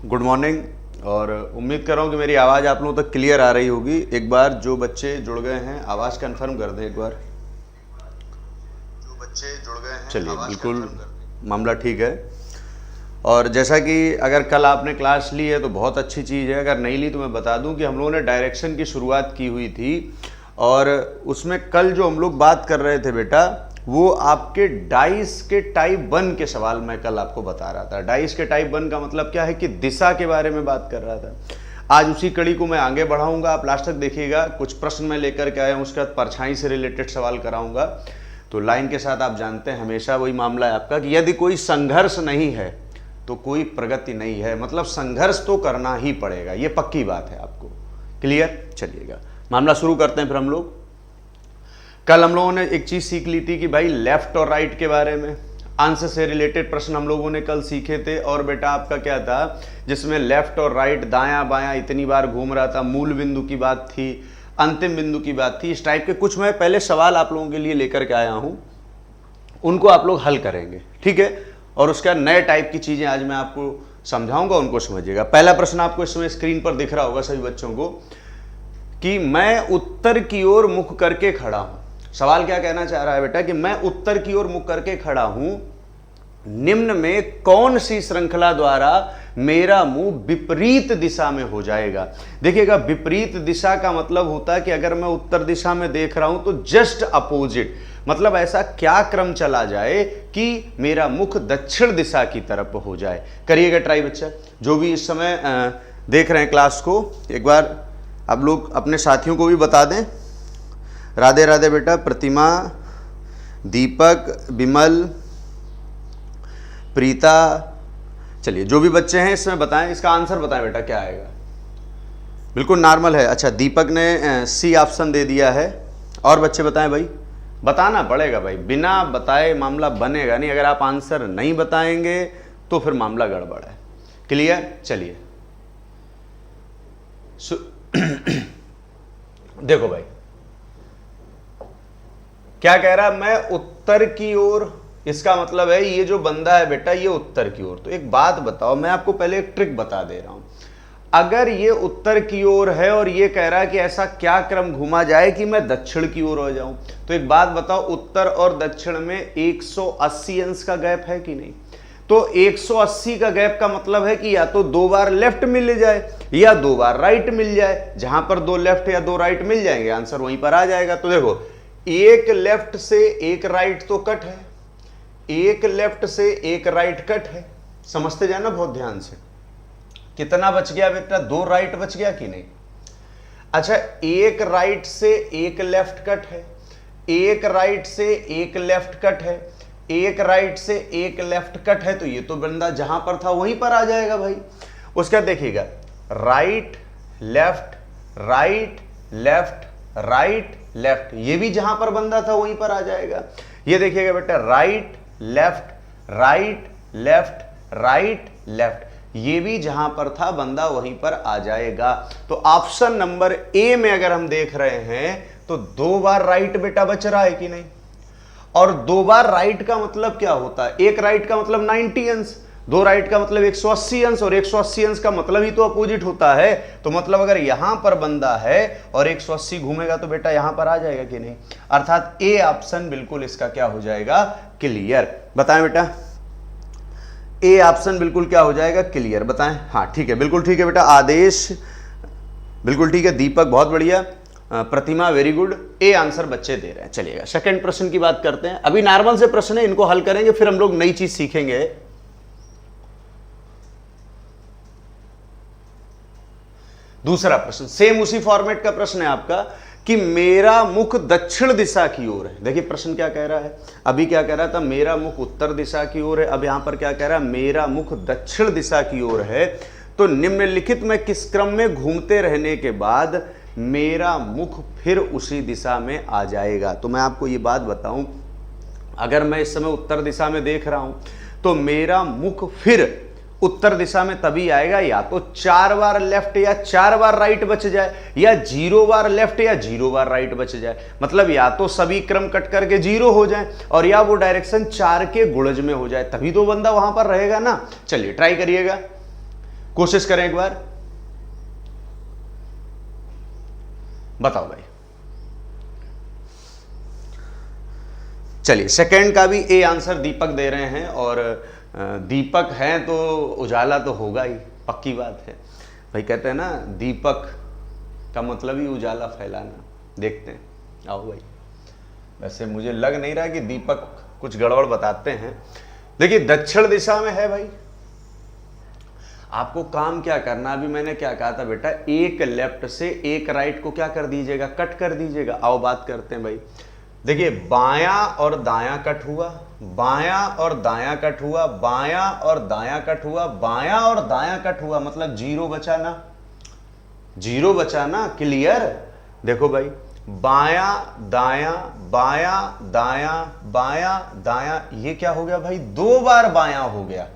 Good morning. और उम्मीद कर रहा हूँ कि मेरी आवाज़ आप लोगों तक क्लियर आ रही होगी। एक बार जो बच्चे जुड़ गए हैं आवाज़ कंफर्म कर दें एक बार। जो बच्चे जुड़ गए हैं चलिए, बिल्कुल मामला ठीक है। और जैसा कि अगर कल आपने क्लास ली है तो बहुत अच्छी चीज़ है, अगर नहीं ली तो मैं बता दूं कि हम लोगों ने डायरेक्शन की शुरुआत की हुई थी और उसमें कल जो हम लोग बात कर रहे थे बेटा, वो आपके डाइस के टाइप 1 के सवाल मैं कल आपको बता रहा था। डाइस के टाइप 1 का मतलब क्या है कि दिशा के बारे में बात कर रहा था। आज उसी कड़ी को मैं आगे बढ़ाऊंगा, आप लास्ट तक देखिएगा। कुछ प्रश्न मैं लेकर के आया हूँ, उसके बाद परछाई से रिलेटेड सवाल कराऊंगा। तो लाइन के साथ आप जानते हैं हमेशा वही मामला है आपका कि यदि कोई संघर्ष नहीं है तो कोई प्रगति नहीं है। मतलब संघर्ष तो करना ही पड़ेगा, ये पक्की बात है आपको। क्लियर? चलिएगा मामला शुरू करते हैं फिर हम लोग। कल हम लोगों ने एक चीज सीख ली थी कि भाई लेफ्ट और राइट के बारे में आंसर से रिलेटेड प्रश्न हम लोगों ने कल सीखे थे। और बेटा आपका क्या था, जिसमें लेफ्ट और राइट, दायां बायां इतनी बार घूम रहा था, मूल बिंदु की बात थी, अंतिम बिंदु की बात थी। इस टाइप के कुछ मैं पहले सवाल आप लोगों के लिए लेकर के आया हूं, उनको आप लोग हल करेंगे, ठीक है। और उसका नए टाइप की चीजें आज मैं आपको समझाऊंगा, उनको समझिएगा। पहला प्रश्न आपको इस समय स्क्रीन पर दिख रहा होगा सभी बच्चों को कि मैं उत्तर की ओर मुख करके खड़ा हूं। सवाल क्या कहना चाह रहा है बेटा कि मैं उत्तर की ओर मुख करके खड़ा हूं, निम्न में कौन सी श्रृंखला द्वारा मेरा मुंह विपरीत दिशा में हो जाएगा। देखिएगा, विपरीत दिशा का मतलब होता है कि अगर मैं उत्तर दिशा में देख रहा हूं तो जस्ट अपोजिट, मतलब ऐसा क्या क्रम चला जाए कि मेरा मुख दक्षिण दिशा की तरफ हो जाए। करिएगा ट्राई बच्चा, जो भी इस समय देख रहे हैं क्लास को, एक बार आप लोग अपने साथियों को भी बता दें। राधे राधे बेटा, प्रतिमा, दीपक, विमल, प्रीता, चलिए जो भी बच्चे हैं इसमें बताएं, इसका आंसर बताएं बेटा क्या आएगा। बिल्कुल नॉर्मल है। अच्छा, दीपक ने सी ऑप्शन दे दिया है। और बच्चे बताएं भाई, बताना पड़ेगा भाई, बिना बताए मामला बनेगा नहीं। अगर आप आंसर नहीं बताएंगे तो फिर मामला गड़बड़ है। क्लियर? चलिए देखो भाई क्या कह रहा है, मैं उत्तर की ओर, इसका मतलब है ये जो बंदा है बेटा ये उत्तर की ओर। तो एक बात बताओ, मैं आपको पहले एक ट्रिक बता दे रहा हूं। अगर ये उत्तर की ओर है और ये कह रहा है कि ऐसा क्या क्रम घुमा जाए कि मैं दक्षिण की ओर हो जाऊं, तो एक बात बताओ, उत्तर और दक्षिण में 180 अंश का गैप है कि नहीं? तो 180 का गैप का मतलब है कि या तो 2 बार लेफ्ट मिल जाए या 2 बार राइट मिल जाए। जहां पर 2 लेफ्ट या 2 राइट मिल जाएंगे आंसर वहीं पर आ जाएगा। तो देखो, एक लेफ्ट से एक राइट तो कट है, एक लेफ्ट से एक राइट कट है। समझते जाना बहुत ध्यान से। कितना बच गया बेटा? 2 राइट बच गया कि नहीं? अच्छा, एक राइट से एक लेफ्ट कट है, एक राइट से एक लेफ्ट कट है, एक राइट से एक लेफ्ट कट है। तो ये तो बंदा जहां पर था वहीं पर आ जाएगा भाई। उसका देखिएगा, right left right left right left, ये भी जहां पर बंदा था वहीं पर आ जाएगा। ये देखिएगा बेटा, right left right left right left, ये भी जहां पर था बंदा वहीं पर आ जाएगा। तो ऑप्शन नंबर ए में अगर हम देख रहे हैं तो 2 बार राइट बेटा बच रहा है कि नहीं? और 2 बार राइट का मतलब क्या होता है? एक राइट का मतलब 90 अंश, 2 राइट का मतलब 180 अंश, और 180 अंश का मतलब ही तो अपोजिट होता है। तो मतलब अगर यहां पर बंदा है और 180 घूमेगा तो बेटा यहां पर आ जाएगा कि नहीं? अर्थात ए ऑप्शन बिल्कुल इसका क्या हो जाएगा? क्लियर। बताएं बेटा, ए ऑप्शन बिल्कुल क्या हो जाएगा? क्लियर। बताएं। हाँ ठीक है, बिल्कुल ठीक है बेटा। आदेश बिल्कुल ठीक है, दीपक बहुत बढ़िया, प्रतिमा वेरी गुड, ए आंसर बच्चे दे रहे हैं। चलिएगा सेकंड प्रश्न की बात करते हैं। अभी नॉर्मल से प्रश्न है, इनको हल करेंगे फिर हम लोग नई चीज सीखेंगे। दूसरा प्रश्न सेम उसी फॉर्मेट का प्रश्न है आपका कि मेरा मुख दक्षिण दिशा की ओर है। देखिए प्रश्न क्या कह रहा है, अभी क्या कह रहा था, मेरा मुख उत्तर दिशा की ओर है। अब यहां पर क्या कह रहा है, मेरा मुख दक्षिण दिशा की ओर है। तो निम्नलिखित में किस क्रम में घूमते रहने के बाद मेरा मुख फिर उसी दिशा में आ जाएगा? तो मैं आपको ये बात बताऊं, अगर मैं इस समय उत्तर दिशा में देख रहा हूं तो मेरा मुख फिर उत्तर दिशा में तभी आएगा या तो 4 बार लेफ्ट या 4 बार राइट बच जाए, या 0 बार लेफ्ट या 0 बार राइट बच जाए। मतलब या तो सभी क्रम कट करके 0 हो जाए और या वो डायरेक्शन 4 के गुणज में हो जाए, तभी तो बंदा वहां पर रहेगा ना। चलिए ट्राई करिएगा। कोशिश करें एक बार, बताओ भाई। चलिए सेकंड का भी ए आंसर दीपक दे रहे हैं, और दीपक हैं तो उजाला तो होगा ही, पक्की बात है भाई। कहते हैं ना दीपक का मतलब ही उजाला फैलाना। देखते हैं, आओ भाई। वैसे मुझे लग नहीं रहा कि दीपक कुछ गड़बड़ बताते हैं। देखिए दक्षिण दिशा में है भाई, आपको काम क्या करना, अभी मैंने क्या कहा था बेटा, एक लेफ्ट से एक राइट को क्या कर दीजिएगा, कट कर दीजिएगा। आओ बात करते हैं भाई। देखिए बायां और दायां कट हुआ, बायां और दायां कट हुआ, बायां और दायां कट हुआ, बायां और दायां कट हुआ, मतलब जीरो बचा ना, जीरो बचा ना, क्लियर। देखो भाई बायां दायां बायां दायां बायां दायां, ये क्या हो गया भाई, दो बार बायां हो गया।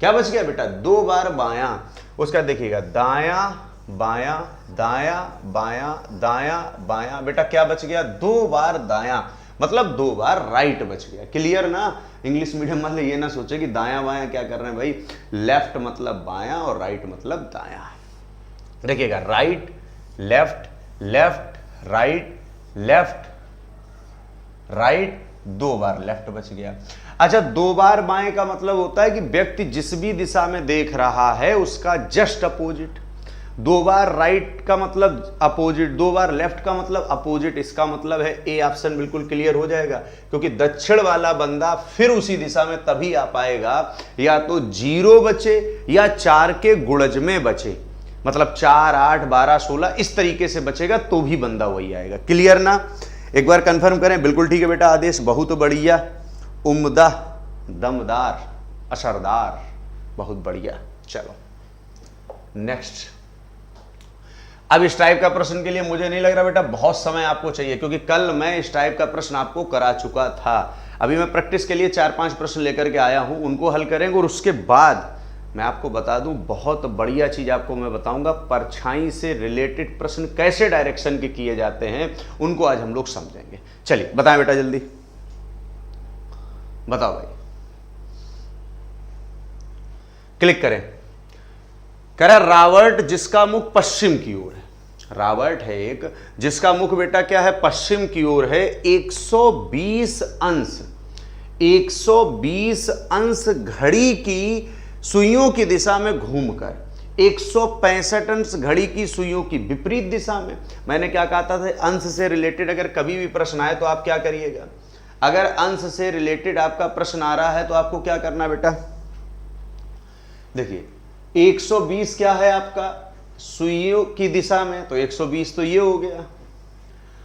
क्या बच गया बेटा, दो बार बायां। उसका देखिएगा दायां बायां दायां बायां दायां बायां, बेटा क्या बच गया, दो बार दायां, मतलब दो बार राइट बच गया। क्लियर ना। इंग्लिश मीडियम वाले ये ना सोचे कि दायां बायां क्या कर रहे हैं भाई, लेफ्ट मतलब बायां और राइट मतलब दायां। देखिएगा right left left right left right, दो बार लेफ्ट बच गया। अच्छा दो बार बाएं का मतलब होता है कि व्यक्ति जिस भी दिशा में देख रहा है उसका जस्ट अपोजिट। दो बार राइट का मतलब अपोजिट, दो बार लेफ्ट का मतलब अपोजिट। इसका मतलब है ए ऑप्शन बिल्कुल क्लियर हो जाएगा, क्योंकि दक्षिण वाला बंदा फिर उसी दिशा में तभी आ पाएगा या तो जीरो बचे या चार के गुणज में बचे, मतलब 4 8 12 16 इस तरीके से बचेगा तो भी बंदा वही आएगा। क्लियर ना। एक बार कंफर्म करें। बिल्कुल ठीक है बेटा आदेश, बहुत बढ़िया, उम्दा, दमदार, असरदार, बहुत बढ़िया। चलो नेक्स्ट। अब इस टाइप का प्रश्न के लिए मुझे नहीं लग रहा बेटा बहुत समय आपको चाहिए, क्योंकि कल मैं इस टाइप का प्रश्न आपको करा चुका था। अभी मैं प्रैक्टिस के लिए 4-5 प्रश्न लेकर के आया हूं, उनको हल करेंगे और उसके बाद मैं आपको बता दूं बहुत बढ़िया चीज आपको मैं बताऊंगा, परछाई से रिलेटेड प्रश्न कैसे डायरेक्शन के किए जाते हैं उनको आज हम लोग समझेंगे। चलिए बताएं बेटा जल्दी, बताओ भाई, क्लिक करें। कह रहा रावर्ट जिसका मुख पश्चिम की ओर है, रावर्ट है एक जिसका मुख बेटा क्या है, पश्चिम की ओर है, 120 अंश 120 अंश घड़ी की सुइयों की दिशा में घूमकर 165 अंश घड़ी की सुइयों की विपरीत दिशा में। मैंने क्या कहा था, अंश से रिलेटेड अगर कभी भी प्रश्न आए तो आप क्या करिएगा, अगर अंश से रिलेटेड आपका प्रश्न आ रहा है तो आपको क्या करना बेटा, देखिए 120 क्या है आपका सुइयों की दिशा में, तो 120 तो ये हो गया,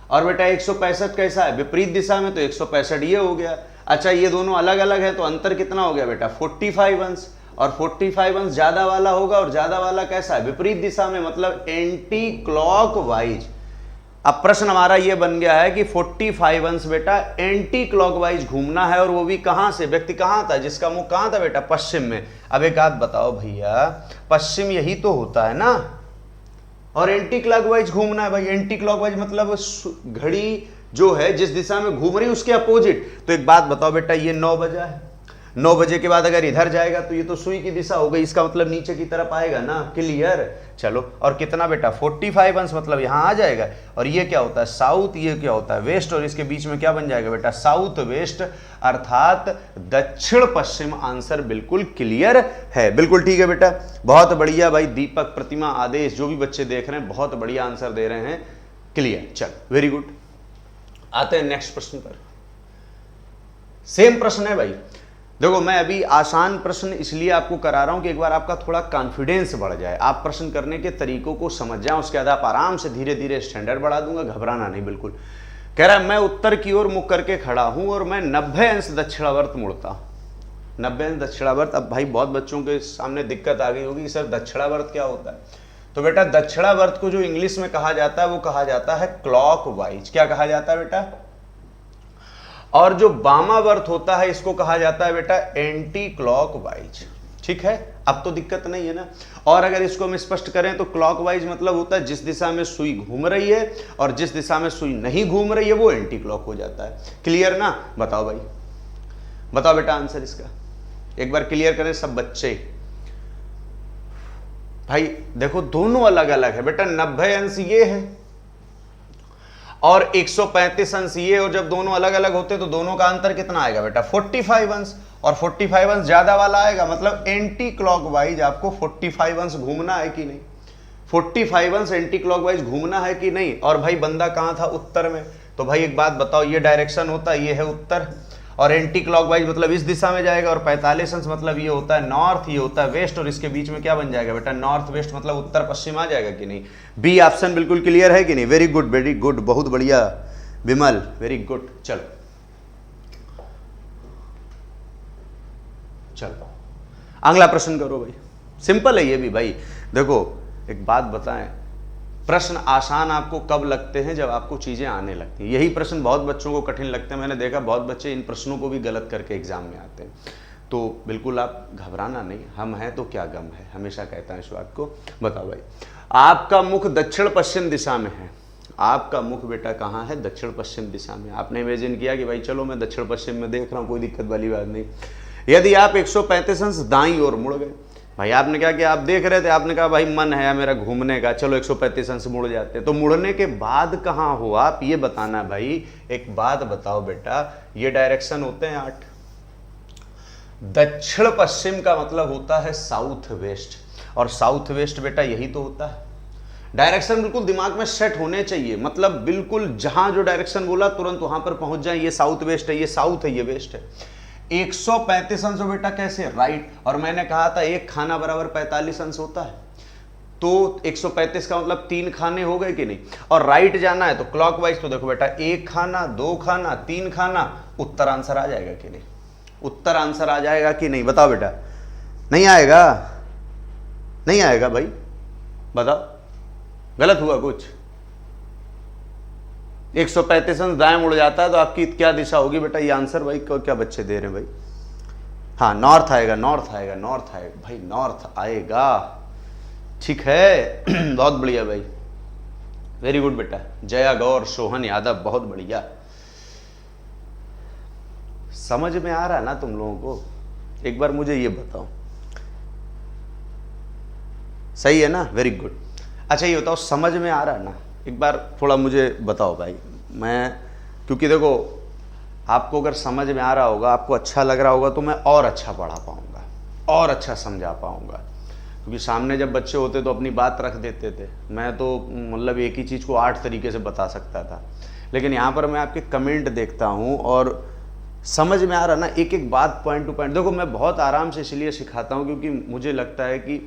और बेटा 165 कैसा है विपरीत दिशा में, तो 165 ये हो गया। अच्छा ये दोनों अलग अलग है तो अंतर कितना हो गया बेटा 45 अंश, और 45 अंश ज्यादा वाला होगा और ज्यादा वाला कैसा है विपरीत दिशा में, मतलब एंटी क्लॉकवाइज। अब प्रश्न हमारा यह बन गया है कि 45 अंश बेटा एंटी क्लॉकवाइज घूमना है, और वो भी कहां से, व्यक्ति कहां था, जिसका मुख कहां था बेटा पश्चिम में। अब एक बात बताओ भैया, पश्चिम यही तो होता है ना, और एंटी क्लॉकवाइज घूमना है भाई। एंटी क्लॉकवाइज मतलब घड़ी जो है जिस दिशा में घूम रही है उसके अपोजिट। तो एक बात बताओ बेटा, ये 9 बजा है, 9 बजे के बाद अगर इधर जाएगा तो ये तो सुई की दिशा हो गई, इसका मतलब नीचे की तरफ आएगा ना। क्लियर। चलो और कितना बेटा 45 अंश, मतलब यहां आ जाएगा, और ये क्या होता है साउथ, ये क्या होता है वेस्ट, और इसके बीच में क्या बन जाएगा बेटा साउथ वेस्ट, अर्थात दक्षिण पश्चिम। आंसर बिल्कुल क्लियर है, बिल्कुल ठीक है बेटा, बहुत बढ़िया भाई। दीपक, प्रतिमा, आदेश, जो भी बच्चे देख रहे हैं बहुत बढ़िया आंसर दे रहे हैं। क्लियर, चल वेरी गुड। आते हैं नेक्स्ट प्रश्न पर। सेम प्रश्न है भाई, देखो मैं अभी आसान प्रश्न इसलिए आपको करा रहा हूं कि एक बार आपका थोड़ा कॉन्फिडेंस बढ़ जाए, आप प्रश्न करने के तरीकों को समझ जाएं, उसके बाद आप आराम से धीरे धीरे स्टैंडर्ड बढ़ा दूंगा, घबराना नहीं बिल्कुल। कह रहा है मैं उत्तर की ओर मुख करके खड़ा हूं और मैं 90 अंश दक्षिणावर्त मुड़ता हूं। 90 अंश दक्षिणावर्त। अब भाई बहुत बच्चों के सामने दिक्कत आ गई होगी कि सर दक्षिणावर्त क्या होता है, तो बेटा दक्षिणावर्त को जो इंग्लिश में कहा जाता है वो कहा जाता है क्लॉकवाइज। क्या कहा जाता है बेटा, और जो वामावर्त होता है इसको कहा जाता है बेटा एंटी क्लॉकवाइज। ठीक है, अब तो दिक्कत नहीं है ना। और अगर इसको हम स्पष्ट करें तो क्लॉकवाइज मतलब होता है जिस दिशा में सुई घूम रही है, और जिस दिशा में सुई नहीं घूम रही है वो एंटी क्लॉक हो जाता है। क्लियर ना। बताओ भाई, बताओ बेटा आंसर इसका एक बार क्लियर करें सब बच्चे। भाई देखो दोनों अलग अलग है बेटा, 90 अंश ये है और 135 अंश ये, और जब दोनों अलग अलग होते तो दोनों का अंतर कितना आएगा बेटा, 45 अंश, और 45 अंश ज्यादा वाला आएगा, मतलब एंटी क्लॉकवाइज आपको 45 अंश घूमना है कि नहीं, 45 अंश एंटी क्लॉकवाइज घूमना है कि नहीं। और भाई बंदा कहां था, उत्तर में, तो भाई एक बात बताओ, ये डायरेक्शन होता है, ये है उत्तर, और एंटी क्लॉकवाइज मतलब इस दिशा में जाएगा, और 45 अंश मतलब ये होता है नॉर्थ, ये होता है वेस्ट, और इसके बीच में क्या बन जाएगा बेटा, नॉर्थ वेस्ट, मतलब उत्तर पश्चिम आ जाएगा कि नहीं। बी ऑप्शन बिल्कुल क्लियर है कि नहीं, वेरी गुड, बहुत बढ़िया विमल, वेरी गुड। चलो अगला प्रश्न करो भाई, सिंपल है ये भी भाई। देखो एक बात बताएं, प्रश्न आसान आपको कब लगते हैं, जब आपको चीजें आने लगती हैं। यही प्रश्न बहुत बच्चों को कठिन लगते हैं, मैंने देखा बहुत बच्चे इन प्रश्नों को भी गलत करके एग्जाम में आते हैं। तो बिल्कुल आप घबराना नहीं, हम हैं तो क्या गम है, हमेशा कहता है इस बात को। बताओ भाई, आपका मुख दक्षिण पश्चिम दिशा में है, आपका मुख बेटा कहाँ है, दक्षिण पश्चिम दिशा में। आपने इमेजिन किया कि भाई चलो मैं दक्षिण पश्चिम में देख रहा हूँ, कोई दिक्कत वाली बात नहीं। यदि आप 135 अंश दाईं ओर मुड़ गए, भाई आपने क्या किया, आप देख रहे थे, आपने कहा भाई मन है मेरा घूमने का, चलो 135 अंश मुड़ जाते हैं, तो मुड़ने के बाद कहाँ हो आप, ये बताना भाई। एक बात बताओ बेटा, ये डायरेक्शन होते हैं 8, दक्षिण पश्चिम का मतलब होता है साउथ वेस्ट, और साउथ वेस्ट बेटा यही तो होता है। डायरेक्शन बिल्कुल दिमाग में सेट होने चाहिए, मतलब बिल्कुल जहां जो डायरेक्शन बोला तुरंत वहां पर पहुंच जाए। ये साउथ वेस्ट है, ये साउथ है, ये वेस्ट है। 135 अंश बेटा कैसे, राइट, और मैंने कहा था एक खाना बराबर 45 अंश होता है, तो 135 का मतलब 3 खाने हो गए कि नहीं। और राइट जाना है तो क्लॉकवाइज, तो देखो बेटा 1 खाना, 2 खाना, 3 खाना, उत्तर आंसर आ जाएगा कि नहीं, उत्तर आंसर आ जाएगा कि नहीं, बताओ बेटा। नहीं आएगा, नहीं आएगा भाई, बताओ गलत हुआ कुछ। 135 अंश दाएं मुड़ जाता है तो आपकी क्या दिशा होगी बेटा, ये आंसर भाई क्या बच्चे दे रहे हैं भाई। हाँ नॉर्थ आएगा, नॉर्थ आएगा, नॉर्थ आएगा भाई, नॉर्थ आएगा, ठीक है बहुत बढ़िया भाई, वेरी गुड बेटा। जया गौर, सोहन यादव, बहुत बढ़िया। समझ में आ रहा है ना तुम लोगों को, एक बार मुझे ये बताओ, सही है ना, वेरी गुड। अच्छा ये बताओ, समझ में आ रहा है ना, एक बार थोड़ा मुझे बताओ भाई। मैं क्योंकि देखो आपको अगर समझ में आ रहा होगा, आपको अच्छा लग रहा होगा, तो मैं और अच्छा पढ़ा पाऊंगा, और अच्छा समझा पाऊंगा। क्योंकि सामने जब बच्चे होते तो अपनी बात रख देते थे, मैं तो मतलब एक ही चीज़ को 8 तरीके से बता सकता था, लेकिन यहाँ पर मैं आपके कमेंट देखता हूँ और समझ में आ रहा ना, एक एक बात पॉइंट टू पॉइंट। देखो मैं बहुत आराम से इसलिए सिखाता हूँ क्योंकि मुझे लगता है कि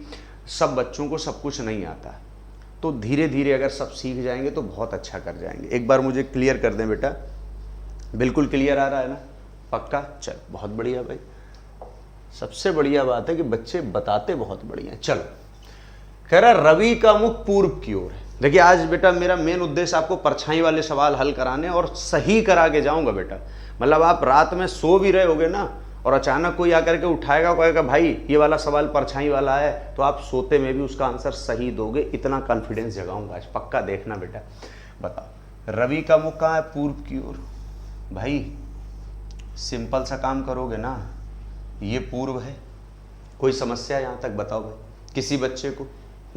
सब बच्चों को सब कुछ नहीं आता, तो धीरे धीरे अगर सब सीख जाएंगे तो बहुत अच्छा कर जाएंगे। एक बार मुझे क्लियर कर दें बेटा, बिल्कुल क्लियर आ रहा है ना, पक्का, चल बहुत बढ़िया भाई। सबसे बढ़िया बात है कि बच्चे बताते बहुत बढ़िया। चलो कह रहा रवि का मुख पूर्व की ओर है। देखिए आज बेटा मेरा मेन उद्देश्य आपको परछाई वाले सवाल हल कराने और सही करा के जाऊंगा बेटा। मतलब आप रात में सो भी रहे होगे ना और अचानक कोई आकर के उठाएगा, कहेगा भाई ये वाला सवाल परछाई वाला है, तो आप सोते में भी उसका आंसर सही दोगे, इतना कॉन्फिडेंस जगाऊंगा आज, पक्का देखना बेटा। बताओ रवि का मुख कहाँ है, पूर्व की ओर। भाई सिंपल सा काम करोगे ना, ये पूर्व है, कोई समस्या यहाँ तक बताओ भाई, किसी बच्चे को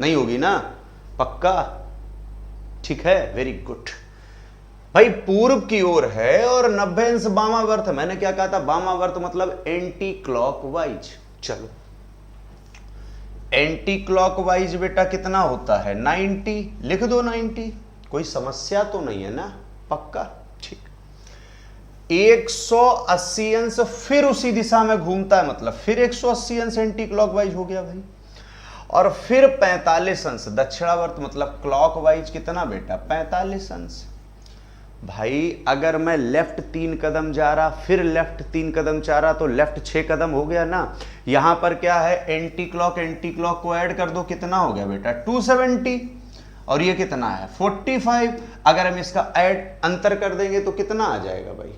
नहीं होगी ना, पक्का, ठीक है, वेरी गुड भाई। पूर्व की ओर है और 90 अंश वामावर्त। मैंने क्या कहा था, वामावर्त मतलब एंटी क्लॉकवाइज। चलो एंटी क्लॉकवाइज बेटा कितना होता है, 90, लिख दो 90, कोई समस्या तो नहीं है ना, पक्का, ठीक। 180 अंश फिर उसी दिशा में घूमता है, मतलब फिर 180 अंश एंटी क्लॉकवाइज हो गया भाई। और फिर 45 अंश दक्षिणावर्त मतलब क्लॉकवाइज कितना बेटा, 45 अंश। भाई अगर मैं लेफ्ट 3 कदम जा रहा, फिर लेफ्ट 3 कदम जा रहा, तो लेफ्ट 6 कदम हो गया ना। यहां पर क्या है, एंटी क्लॉक को ऐड कर दो, कितना हो गया बेटा 270, और ये कितना है 45। अगर हम इसका ऐड अंतर कर देंगे तो कितना आ जाएगा भाई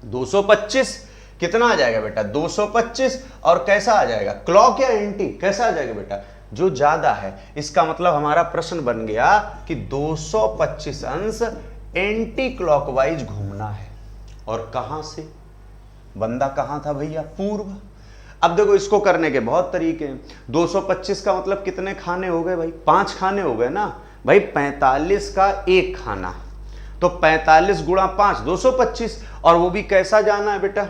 225। कितना आ जाएगा बेटा 225। और कैसा आ जाएगा, क्लॉक या एंटी, कैसा आ जाएगा बेटा, जो ज्यादा है। इसका मतलब हमारा प्रश्न बन गया कि 225 अंश एंटी क्लॉकवाइज घूमना है। और कहां से, बंदा कहां था भैया, पूर्व। अब देखो इसको करने के बहुत तरीके हैं। 225 का मतलब कितने खाने हो गए भाई? 5 खाने हो गए ना भाई। 45 का एक खाना, तो 45 गुणा 5 225। और वो भी कैसा जाना है बेटा?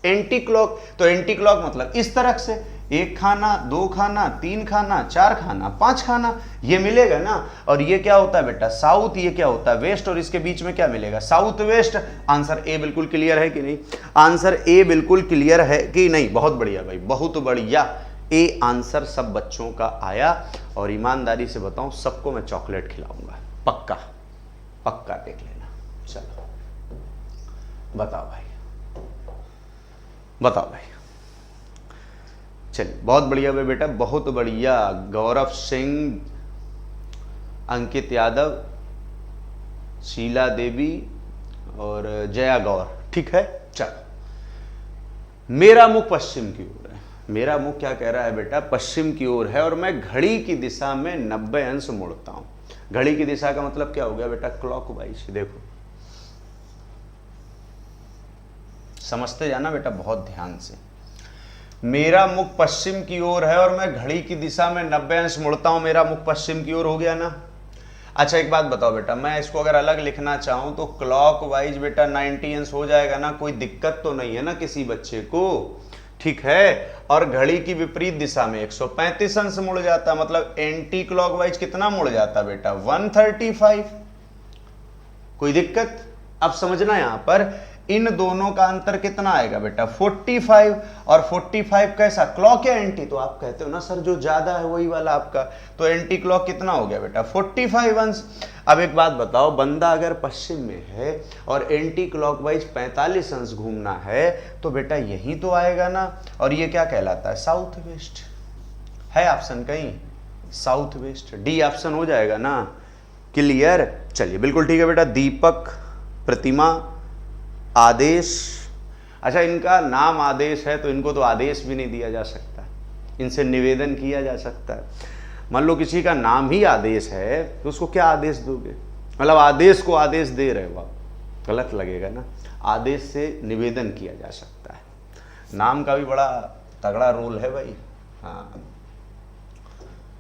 Anti clock. तो एंटी क्लॉक मतलब इस तरह से, एक खाना, दो खाना, तीन खाना, चार खाना, 5 खाना, ये मिलेगा ना। और ये क्या होता है बेटा? साउथ। ये क्या होता है? वेस्ट। और इसके बीच में क्या मिलेगा? South west. आंसर ए बिल्कुल क्लियर है कि नहीं? आंसर ए बिल्कुल क्लियर है कि नहीं? बहुत बढ़िया भाई, बहुत बढ़िया। ए आंसर सब बच्चों का आया। और ईमानदारी से बताऊं, सबको मैं चॉकलेट खिलाऊंगा, पक्का पक्का, देख लेना। चलो बताओ भाई, बताओ भाई। चलिए बहुत बढ़िया भाई बेटा, बहुत बढ़िया। गौरव सिंह, अंकित यादव, शीला देवी और जया गौर, ठीक है। चलो, मेरा मुख पश्चिम की ओर है। मेरा मुख क्या कह रहा है बेटा? पश्चिम की ओर है। और मैं घड़ी की दिशा में 90 अंश मुड़ता हूं। घड़ी की दिशा का मतलब क्या हो गया बेटा? क्लॉकवाइज। देखो समझते जाना बेटा बहुत ध्यान से। मेरा मुख पश्चिम की ओर है और मैं घड़ी की दिशा में 90 अंश मुड़ता हूं। मेरा मुख पश्चिम की ओर हो गया ना। अच्छा एक बात बताओ बेटा, मैं इसको अगर अलग लिखना चाहूं तो क्लॉकवाइज बेटा 90 अंश हो जाएगा ना? कोई दिक्कत तो नहीं है ना किसी बच्चे को? ठीक है। और घड़ी की विपरीत दिशा में 135 अंश मुड़ जाता, मतलब एंटी क्लॉकवाइज कितना मुड़ जाता बेटा? 135। कोई दिक्कत? अब समझना यहां पर इन दोनों का अंतर कितना आएगा बेटा? 45। और 45 कैसा? क्लॉक या एंटी? तो आप कहते हो ना सर जो ज्यादा है वही वाला आपका, तो एंटी क्लॉक कितना हो गया बेटा? 45 अंश। अब एक बात बताओ, बंदा अगर पश्चिम में है और एंटी क्लॉकवाइज 45 अंश घूमना है तो बेटा यही तो आएगा ना। और ये क्या कहलाता है? South west. है ऑप्शन कहीं? South west. डी ऑप्शन हो जाएगा ना। क्लियर? चलिए बिल्कुल ठीक है बेटा। दीपक, प्रतिमा, आदेश। अच्छा इनका नाम आदेश है तो इनको तो आदेश भी नहीं दिया जा सकता, इनसे निवेदन किया जा सकता है। मान लो किसी का नाम ही आदेश है तो उसको क्या आदेश दोगे? मतलब आदेश को आदेश दे रहे हो आप, गलत लगेगा ना। आदेश से निवेदन किया जा सकता है। नाम का भी बड़ा तगड़ा रोल है भाई। हाँ,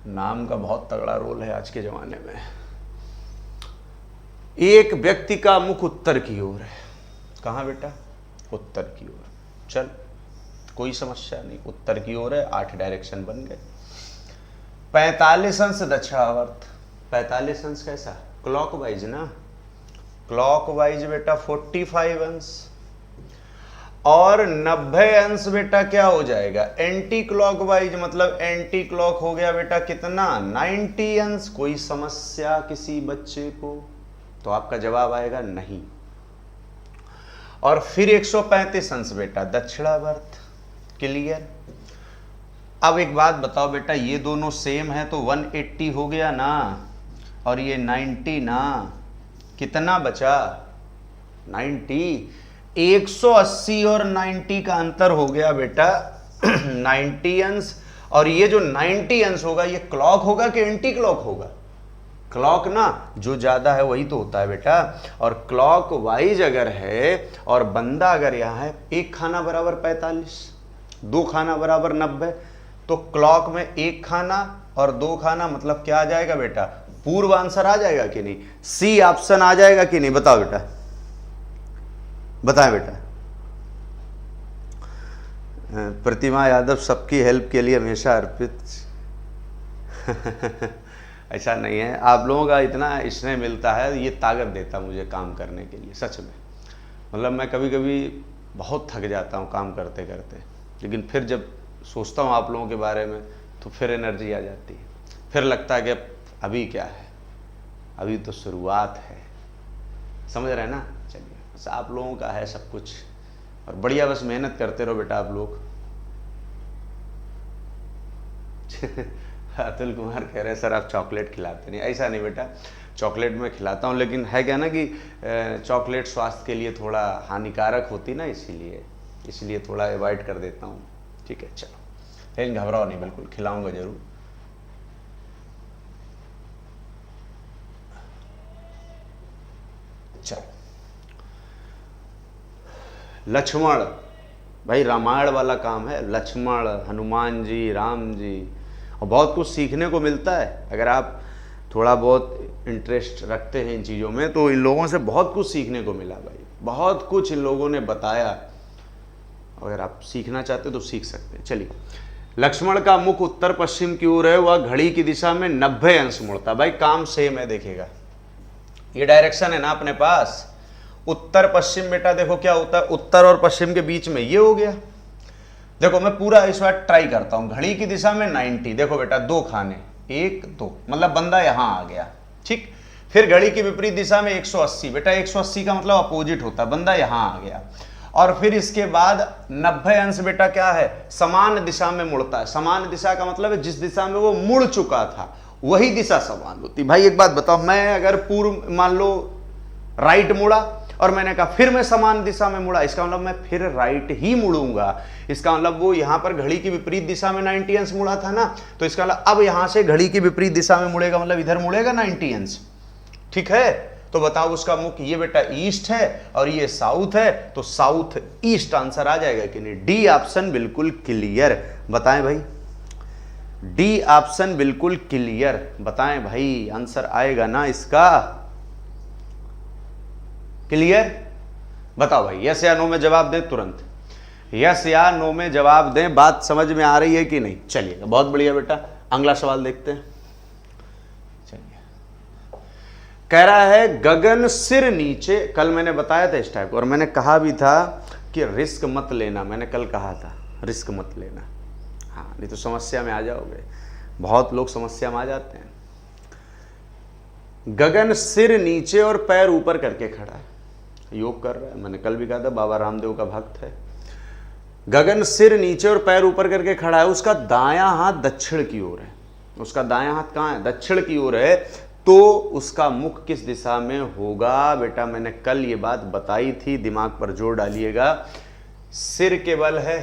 नाम का बहुत तगड़ा रोल है आज के जमाने में। एक व्यक्ति का मुख उत्तर की ओर है। कहाँ बेटा? उत्तर की ओर। चल कोई समस्या नहीं, उत्तर की ओर है। 8 डायरेक्शन बन गए। 45 अंश दक्षिणावर्त। 45 अंश कैसा? क्लॉकवाइज ना। क्लॉकवाइज बेटा 45 अंश। और 90 अंश बेटा क्या हो जाएगा? एंटी क्लॉकवाइज, मतलब एंटी क्लॉक हो गया बेटा कितना? 90 अंश। कोई समस्या किसी बच्चे को? तो आपका जवाब आएगा नहीं। और फिर 135 अंश बेटा दक्षिणावर्त। क्लियर? अब एक बात बताओ बेटा, ये दोनों सेम है तो 180 हो गया ना, और ये 90 ना। कितना बचा? 90। 180 और 90 का अंतर हो गया बेटा 90 अंश। और ये जो 90 अंश होगा ये क्लॉक होगा कि एंटी क्लॉक होगा? क्लॉक ना, जो ज्यादा है वही तो होता है बेटा। और क्लॉक वाइज अगर है और बंदा अगर यहाँ है, एक खाना बराबर 45, 2 खाना बराबर 90, तो क्लॉक में एक खाना और 2 खाना मतलब क्या आ जाएगा बेटा? पूर्व आंसर आ जाएगा कि नहीं? सी ऑप्शन आ जाएगा कि नहीं? बताओ बेटा, बताएं बेटा। प्रतिमा यादव, सबकी हेल्प के लिए हमेशा अर्पित। ऐसा नहीं है, आप लोगों का इतना स्नेह मिलता है, ये ताकत देता मुझे काम करने के लिए, सच में। मतलब मैं कभी कभी बहुत थक जाता हूँ काम करते करते, लेकिन फिर जब सोचता हूँ आप लोगों के बारे में तो फिर एनर्जी आ जाती है। फिर लगता है कि अभी क्या है, अभी तो शुरुआत है। समझ रहे हैं ना? चलिए, बस आप लोगों का है सब कुछ, और बढ़िया, बस मेहनत करते रहो बेटा आप लोग। अतुल कुमार कह रहे हैं सर आप चॉकलेट खिलाते नहीं। ऐसा नहीं बेटा, चॉकलेट मैं खिलाता हूँ, लेकिन है क्या ना कि चॉकलेट स्वास्थ्य के लिए थोड़ा हानिकारक होती ना, इसलिए थोड़ा अवॉइड कर देता हूँ। ठीक है, चलो, लेकिन घबराओ नहीं, बिल्कुल खिलाऊंगा जरूर। चलो, लक्ष्मण भाई रामायण वाला काम है, लक्ष्मण, हनुमान जी, राम जी, और बहुत कुछ सीखने को मिलता है। अगर आप थोड़ा बहुत इंटरेस्ट रखते हैं इन चीज़ों में तो इन लोगों से बहुत कुछ सीखने को मिला भाई, बहुत कुछ इन लोगों ने बताया। अगर आप सीखना चाहते तो सीख सकते हैं। चलिए, लक्ष्मण का मुख उत्तर पश्चिम की ओर है, वह घड़ी की दिशा में 90 अंश मुड़ता। भाई काम सेम है, देखिएगा ये डायरेक्शन है ना अपने पास, उत्तर पश्चिम बेटा देखो क्या होता है, उत्तर और पश्चिम के बीच में ये हो गया। देखो मैं पूरा इस बार ट्राई करता हूं, घड़ी की दिशा में 90, देखो बेटा 2 खाने, 1 2, मतलब बंदा यहां आ गया, ठीक। फिर घड़ी की विपरीत दिशा में 180, बेटा 180 का मतलब अपोजिट होता है, बंदा यहां आ गया। और फिर इसके बाद 90 अंश बेटा क्या है, समान दिशा में मुड़ता है। समान दिशा का मतलब है जिस दिशा में वो मुड़ चुका था वही दिशा समान होती। भाई एक बात बताओ, मैं अगर पूर्व मान लो राइट मुड़ा और मैंने कहा फिर मैं समान दिशा में मुड़ा, इसका मतलब मैं फिर राइट ही मुड़ूंगा। इसका मतलब वो यहां पर घड़ी की विपरीत दिशा में 90 अंश मुड़ा था ना, तो इसका मतलब अब यहां से घड़ी की विपरीत दिशा में मुड़ेगा, मतलब इधर मुड़ेगा 90 अंश, ठीक है। तो बताओ उसका मुख ये बेटा ईस्ट है और ये साउथ है, तो साउथ ईस्ट आंसर आ जाएगा कि नहीं। डी ऑप्शन बिल्कुल क्लियर, बताएं भाई, डी ऑप्शन बिल्कुल क्लियर, बताएं भाई आंसर आएगा ना इसका, क्लियर। बताओ भाई, यस या नो में जवाब दें तुरंत, यस या नो में जवाब दें। बात समझ में आ रही है कि नहीं? चलिए बहुत बढ़िया बेटा, अगला सवाल देखते हैं। कह रहा है गगन सिर नीचे, कल मैंने बताया था इस टाइप, और मैंने कहा भी था कि रिस्क मत लेना, मैंने कल कहा था रिस्क मत लेना, हाँ नहीं तो समस्या में आ जाओगे। बहुत लोग समस्या में आ जाते हैं। गगन सिर नीचे और पैर ऊपर करके खड़ा है, योग कर रहा है, मैंने कल भी कहा था बाबा रामदेव का भक्त है। गगन सिर नीचे और पैर ऊपर करके खड़ा है, उसका दायां हाथ दक्षिण की ओर है। उसका दायां हाथ कहाँ है? दक्षिण की ओर है, तो उसका मुख किस दिशा में होगा? बेटा मैंने कल ये बात बताई थी, दिमाग पर जोर डालिएगा। सिर के बल है,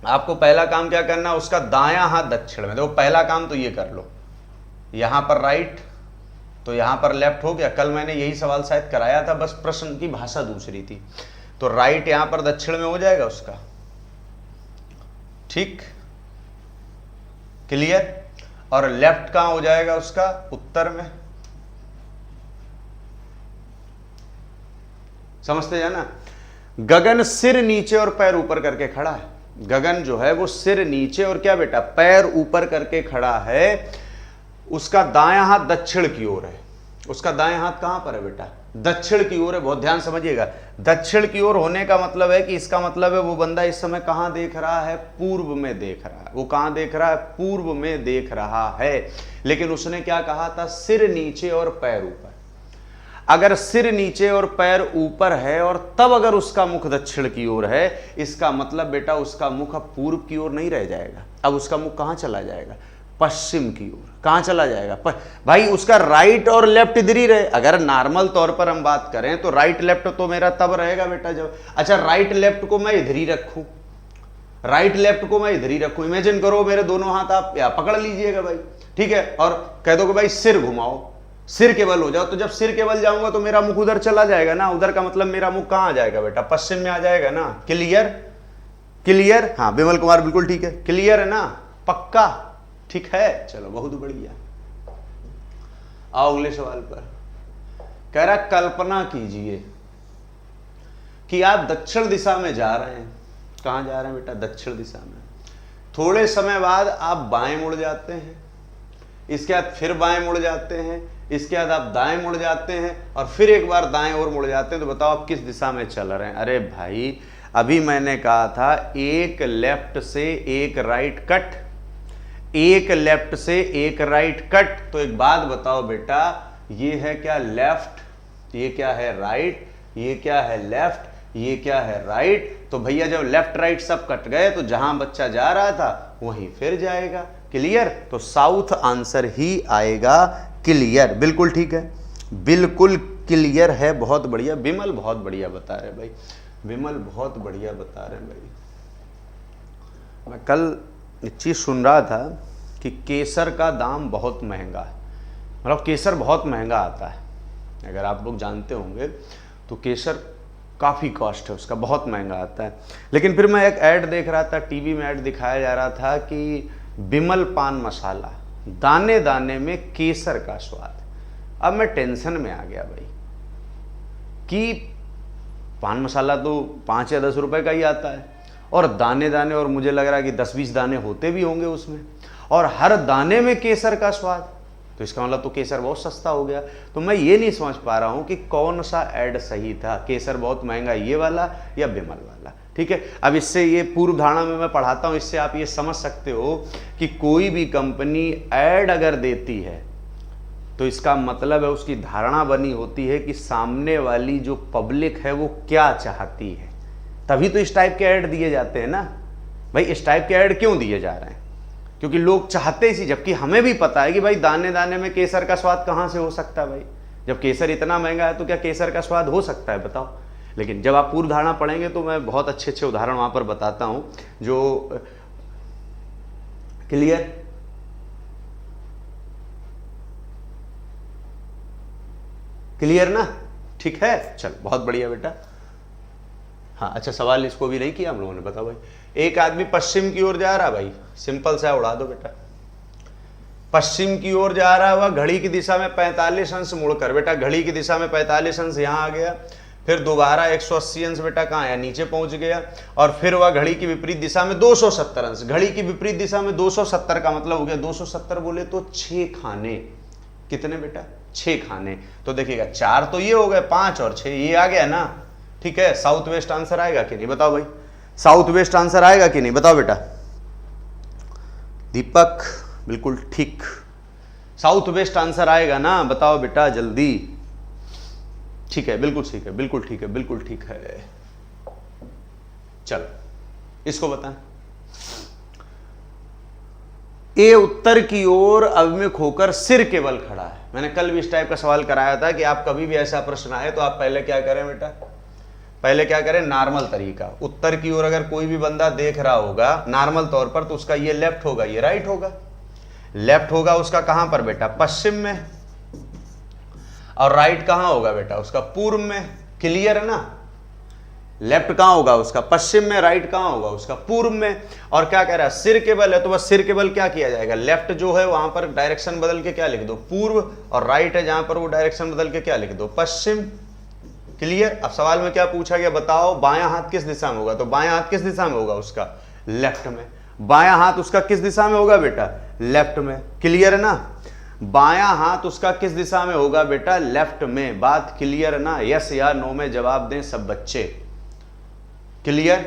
आपको पहला काम क्या करना, उसका दायां हाथ दक्षिण में। देखो पहला काम तो ये कर लो, यहां पर राइट तो यहां पर लेफ्ट हो गया। कल मैंने यही सवाल शायद कराया था, बस प्रश्न की भाषा दूसरी थी। तो राइट यहां पर दक्षिण में हो जाएगा उसका, ठीक, क्लियर। और लेफ्ट कहां हो जाएगा उसका? उत्तर में, समझते जाना। गगन सिर नीचे और पैर ऊपर करके खड़ा है। गगन जो है वो सिर नीचे और क्या बेटा, पैर ऊपर करके खड़ा है। उसका दायां हाथ दक्षिण की ओर है। उसका दायां हाथ कहां पर है बेटा? दक्षिण की ओर है। बहुत ध्यान समझिएगा, दक्षिण की ओर होने का मतलब है कि इसका मतलब है वो बंदा इस समय कहां देख रहा है? पूर्व में देख रहा है। वो कहां देख रहा है? पूर्व में देख रहा है। लेकिन उसने क्या कहा था? सिर नीचे और पैर ऊपर। अगर सिर नीचे और पैर ऊपर है और तब अगर उसका मुख दक्षिण की ओर है, इसका मतलब बेटा उसका मुख अब पूर्व की ओर नहीं रह जाएगा। अब उसका मुख कहां चला जाएगा? पश्चिम की ओर। कहां चला जाएगा? भाई उसका राइट और लेफ्ट इधर ही रहे। अगर नॉर्मल तौर पर हम बात करें तो राइट लेफ्ट तो मेरा तब रहेगा बेटा जब, अच्छा राइट लेफ्ट को मैं इधर ही रखूं, राइट लेफ्ट को मैं इधर ही रखूं। इमेजिन करो मेरे दोनों हाथ आप या पकड़ लीजिएगा भाई, ठीक है, और कह दो कि भाई सिर घुमाओ, सिर के बल हो जाओ। तो जब सिर के बल जाऊंगा तो मेरा मुख उधर चला जाएगा ना। उधर का मतलब मेरा मुख कहां आ जाएगा बेटा? पश्चिम में आ जाएगा ना। क्लियर? क्लियर? हाँ विमल कुमार बिल्कुल ठीक है, क्लियर है ना, पक्का, ठीक है। चलो बहुत बढ़िया, आओ अगले सवाल पर। कह रहा कल्पना कीजिए कि आप दक्षिण दिशा में जा रहे हैं। कहां जा रहे हैं बेटा? दक्षिण दिशा में। थोड़े समय बाद आप बाएं मुड़ जाते हैं, इसके बाद फिर बाएं मुड़ जाते हैं, इसके बाद आप दाएं मुड़ जाते हैं और फिर एक बार दाएं और मुड़ जाते हैं। तो बताओ आप किस दिशा में चल रहे हैं? अरे भाई अभी मैंने कहा था एक लेफ्ट से एक राइट कट, एक लेफ्ट से एक राइट कट। तो एक बात बताओ बेटा, ये है क्या? लेफ्ट, ये क्या है? राइट, ये क्या है? लेफ्ट, ये क्या है? राइट। तो भैया जब लेफ्ट राइट सब कट गए तो जहां बच्चा जा रहा था वहीं फिर जाएगा। क्लियर? तो साउथ आंसर ही आएगा। क्लियर? बिल्कुल ठीक है, बिल्कुल क्लियर है। बहुत बढ़िया विमल, बहुत बढ़िया बता रहे भाई, विमल बहुत बढ़िया बता रहे भाई। मैं कल एक चीज़ सुन रहा था कि केसर का दाम बहुत महंगा है, मतलब केसर बहुत महंगा आता है। अगर आप लोग जानते होंगे तो केसर काफ़ी कॉस्ट है उसका, बहुत महंगा आता है। लेकिन फिर मैं एक ऐड देख रहा था, टीवी में ऐड दिखाया जा रहा था कि बिमल पान मसाला, दाने दाने में केसर का स्वाद। अब मैं टेंशन में आ गया भाई कि पान मसाला तो 5 या 10 रुपए का ही आता है, और दाने दाने, और मुझे लग रहा है कि 10-20 दाने होते भी होंगे उसमें, और हर दाने में केसर का स्वाद, तो इसका मतलब तो केसर बहुत सस्ता हो गया। तो मैं ये नहीं समझ पा रहा हूँ कि कौन सा ऐड सही था, केसर बहुत महंगा ये वाला या बिमल वाला। ठीक है, अब इससे ये पूर्व धारणा में मैं पढ़ाता हूँ, इससे आप ये समझ सकते हो कि कोई भी कंपनी ऐड अगर देती है तो इसका मतलब है उसकी धारणा बनी होती है कि सामने वाली जो पब्लिक है वो क्या चाहती है, तभी तो इस टाइप के ऐड दिए जाते हैं ना भाई। इस टाइप के ऐड क्यों दिए जा रहे हैं? क्योंकि लोग चाहते इसी, जबकि हमें भी पता है कि भाई दाने दाने में केसर का स्वाद कहाँ से हो सकता है भाई, जब केसर इतना महंगा है तो क्या केसर का स्वाद हो सकता है, बताओ। लेकिन जब आप पूर्व धारणा पढ़ेंगे तो मैं बहुत अच्छे अच्छे उदाहरण वहां पर बताता हूं जो क्लियर ना, ठीक है, चल बहुत बढ़िया बेटा। हाँ अच्छा, सवाल इसको भी नहीं किया हम लोगों ने, बताओ भाई। एक आदमी पश्चिम की ओर जा रहा भाई, सिंपल सा उड़ा दो बेटा, पश्चिम की ओर जा रहा हुआ, घड़ी की दिशा में 45 अंश मुड़कर, बेटा घड़ी की दिशा में 45 अंश यहां आ गया, फिर दोबारा 180 अंश बेटा कहाँ आया, नीचे पहुंच गया, और फिर वह घड़ी की विपरीत दिशा में 270 अंश, घड़ी की विपरीत दिशा में 270 का मतलब हो गया 270 बोले तो 6 खाने, कितने बेटा 6 खाने। तो देखिएगा 4 तो ये हो गए, 5 और 6 ये आ गया ना, ठीक है। साउथ वेस्ट आंसर आएगा कि नहीं बताओ भाई, साउथ वेस्ट आंसर आएगा कि नहीं बताओ बेटा। दीपक बिल्कुल ठीक, साउथ वेस्ट आंसर आएगा ना, बताओ बेटा जल्दी। ठीक है, बिल्कुल ठीक है, बिल्कुल ठीक है, बिल्कुल ठीक है। चलो इसको बताएं। ए उत्तर की ओर अभिमुख होकर सिर केवल खड़ा है। मैंने कल भी इस टाइप का सवाल कराया था कि आप कभी भी ऐसा प्रश्न आए तो आप पहले क्या करें बेटा, पहले क्या करें, नॉर्मल तरीका। उत्तर की ओर अगर कोई भी बंदा देख रहा होगा नॉर्मल तौर पर तो उसका ये लेफ्ट होगा, ये राइट होगा। लेफ्ट होगा उसका कहां पर बेटा, पश्चिम में, और राइट कहां होगा बेटा उसका, पूर्व में। क्लियर है ना, लेफ्ट कहां होगा उसका, पश्चिम में, राइट कहां होगा उसका, पूर्व में। और क्या कह रहा है, सिर के बल है तो बस सिर के बल क्या किया जाएगा, लेफ्ट जो है वहां पर डायरेक्शन बदल के क्या लिख दो, पूर्व, और राइट है जहां पर वो डायरेक्शन बदल के क्या लिख दो, पश्चिम। क्लियर। अब सवाल में क्या पूछा गया, बताओ बायां हाथ किस दिशा में होगा, तो बायां हाथ किस दिशा में होगा उसका, लेफ्ट में। बायां हाथ उसका किस दिशा में होगा बेटा, लेफ्ट में। क्लियर है ना, बायां हाथ उसका किस दिशा में होगा बेटा, लेफ्ट में। बात क्लियर है ना, यस या नो में जवाब दें सब बच्चे। क्लियर,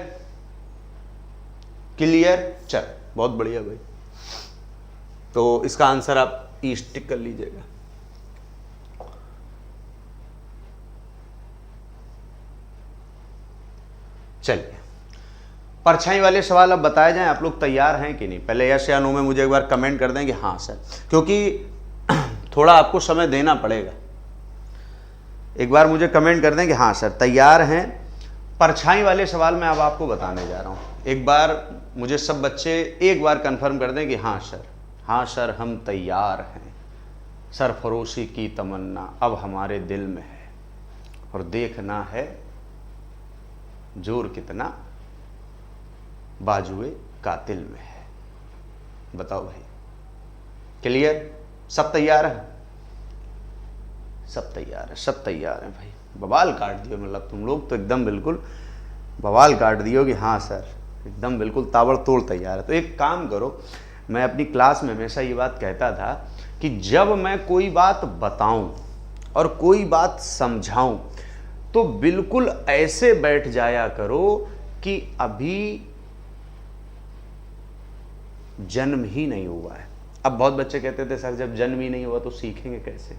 क्लियर, चल बहुत बढ़िया भाई। तो इसका आंसर आप ईस्ट टिक कर लीजिएगा। चलिए परछाई वाले सवाल अब बताए जाएं, आप लोग तैयार हैं कि नहीं, पहले यस या नो में मुझे एक बार कमेंट कर दें कि हाँ सर, क्योंकि थोड़ा आपको समय देना पड़ेगा। एक बार मुझे कमेंट कर दें कि हाँ सर तैयार हैं। परछाई वाले सवाल मैं अब आपको बताने जा रहा हूं, एक बार मुझे सब बच्चे एक बार कंफर्म कर दें कि हाँ सर, हाँ सर हम तैयार हैं। सरफरोशी की तमन्ना अब हमारे दिल में है, और देखना है जोर कितना बाजुए कातिल में है। बताओ भाई, क्लियर, सब तैयार है, सब तैयार है, सब तैयार है भाई। बवाल काट दियो, मतलब तुम लोग तो एकदम बिल्कुल बवाल काट दियो कि हाँ सर एकदम बिल्कुल ताबड़तोड़ तैयार है। तो एक काम करो, मैं अपनी क्लास में हमेशा ये बात कहता था कि जब मैं कोई बात बताऊं और कोई बात समझाऊं तो बिल्कुल ऐसे बैठ जाया करो कि अभी जन्म ही नहीं हुआ है। अब बहुत बच्चे कहते थे सर जब जन्म ही नहीं हुआ तो सीखेंगे कैसे।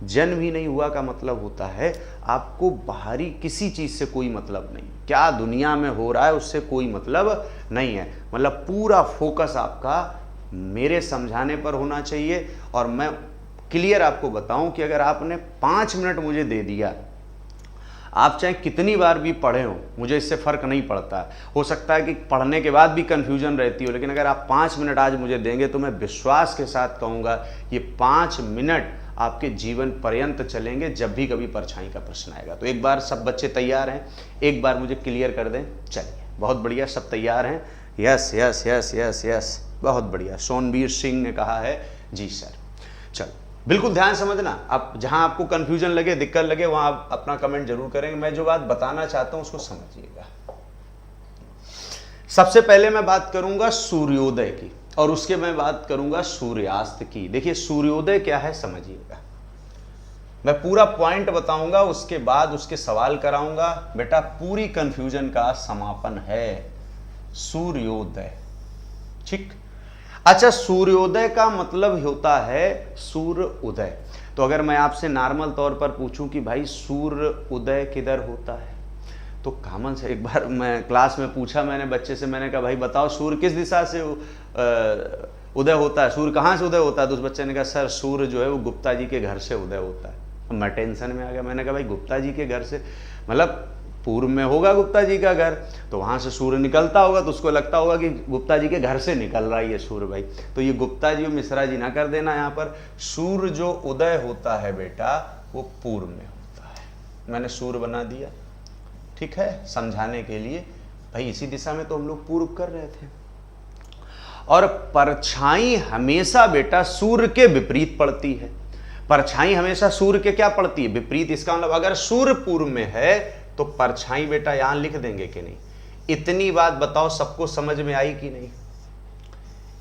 जन्म ही नहीं हुआ का मतलब होता है आपको बाहरी किसी चीज से कोई मतलब नहीं, क्या दुनिया में हो रहा है उससे कोई मतलब नहीं है। मतलब पूरा फोकस आपका मेरे समझाने पर होना चाहिए। और मैं क्लियर आपको बताऊं कि अगर आपने 5 मिनट मुझे दे दिया, आप चाहे कितनी बार भी पढ़े हो, मुझे इससे फ़र्क नहीं पड़ता। हो सकता है कि पढ़ने के बाद भी कन्फ्यूजन रहती हो, लेकिन अगर आप 5 मिनट आज मुझे देंगे तो मैं विश्वास के साथ कहूँगा ये 5 मिनट आपके जीवन पर्यंत चलेंगे जब भी कभी परछाई का प्रश्न आएगा। तो एक बार सब बच्चे तैयार हैं, एक बार मुझे क्लियर कर दें। चलिए, बहुत बढ़िया, सब तैयार हैं। Yes yes yes yes yes, बहुत बढ़िया। सोनबीर सिंह ने कहा है जी सर। चलो, बिल्कुल ध्यान समझना। अब जहां आपको कंफ्यूजन लगे, दिक्कत लगे, वहां आप अपना कमेंट जरूर करेंगे। मैं जो बात बताना चाहता हूं उसको समझिएगा। सबसे पहले मैं बात करूंगा सूर्योदय की, और उसके मैं बात करूंगा सूर्यास्त की। देखिए, सूर्योदय क्या है समझिएगा। मैं पूरा पॉइंट बताऊंगा, उसके बाद उसके सवाल कराऊंगा। बेटा, पूरी कंफ्यूजन का समापन है सूर्योदय। ठीक। अच्छा, सूर्योदय का मतलब होता है सूर्य उदय। तो अगर मैं आपसे नॉर्मल तौर पर पूछूं कि भाई सूर्य उदय किधर होता है, तो कॉमन से एक बार मैं क्लास में पूछा, मैंने बच्चे से, मैंने कहा भाई बताओ सूर्य किस दिशा से उदय होता है, सूर्य कहाँ से उदय होता है? तो उस बच्चे ने कहा सर सूर्य जो है वो गुप्ता जी के घर से उदय होता है। मैं टेंशन में आ गया। मैंने कहा भाई गुप्ता जी के घर से मतलब पूर्व में होगा गुप्ता जी का घर, तो वहां से सूर्य निकलता होगा, तो उसको लगता होगा कि गुप्ता जी के घर से निकल रहा है ये सूर्य। भाई तो ये गुप्ता जी और मिश्रा जी ना कर देना। यहाँ पर सूर्य जो उदय होता है बेटा वो पूर्व में होता है। मैंने सूर्य बना दिया, ठीक है, समझाने के लिए। भाई इसी दिशा में तो हम लोग पूर्व कर रहे थे। और परछाई हमेशा बेटा सूर्य के विपरीत पड़ती है। परछाई हमेशा सूर्य के क्या पड़ती है? विपरीत। इसका मतलब अगर सूर्य पूर्व में है तो परछाई बेटा यहां लिख देंगे कि नहीं? इतनी बात बताओ सबको समझ में आई कि नहीं?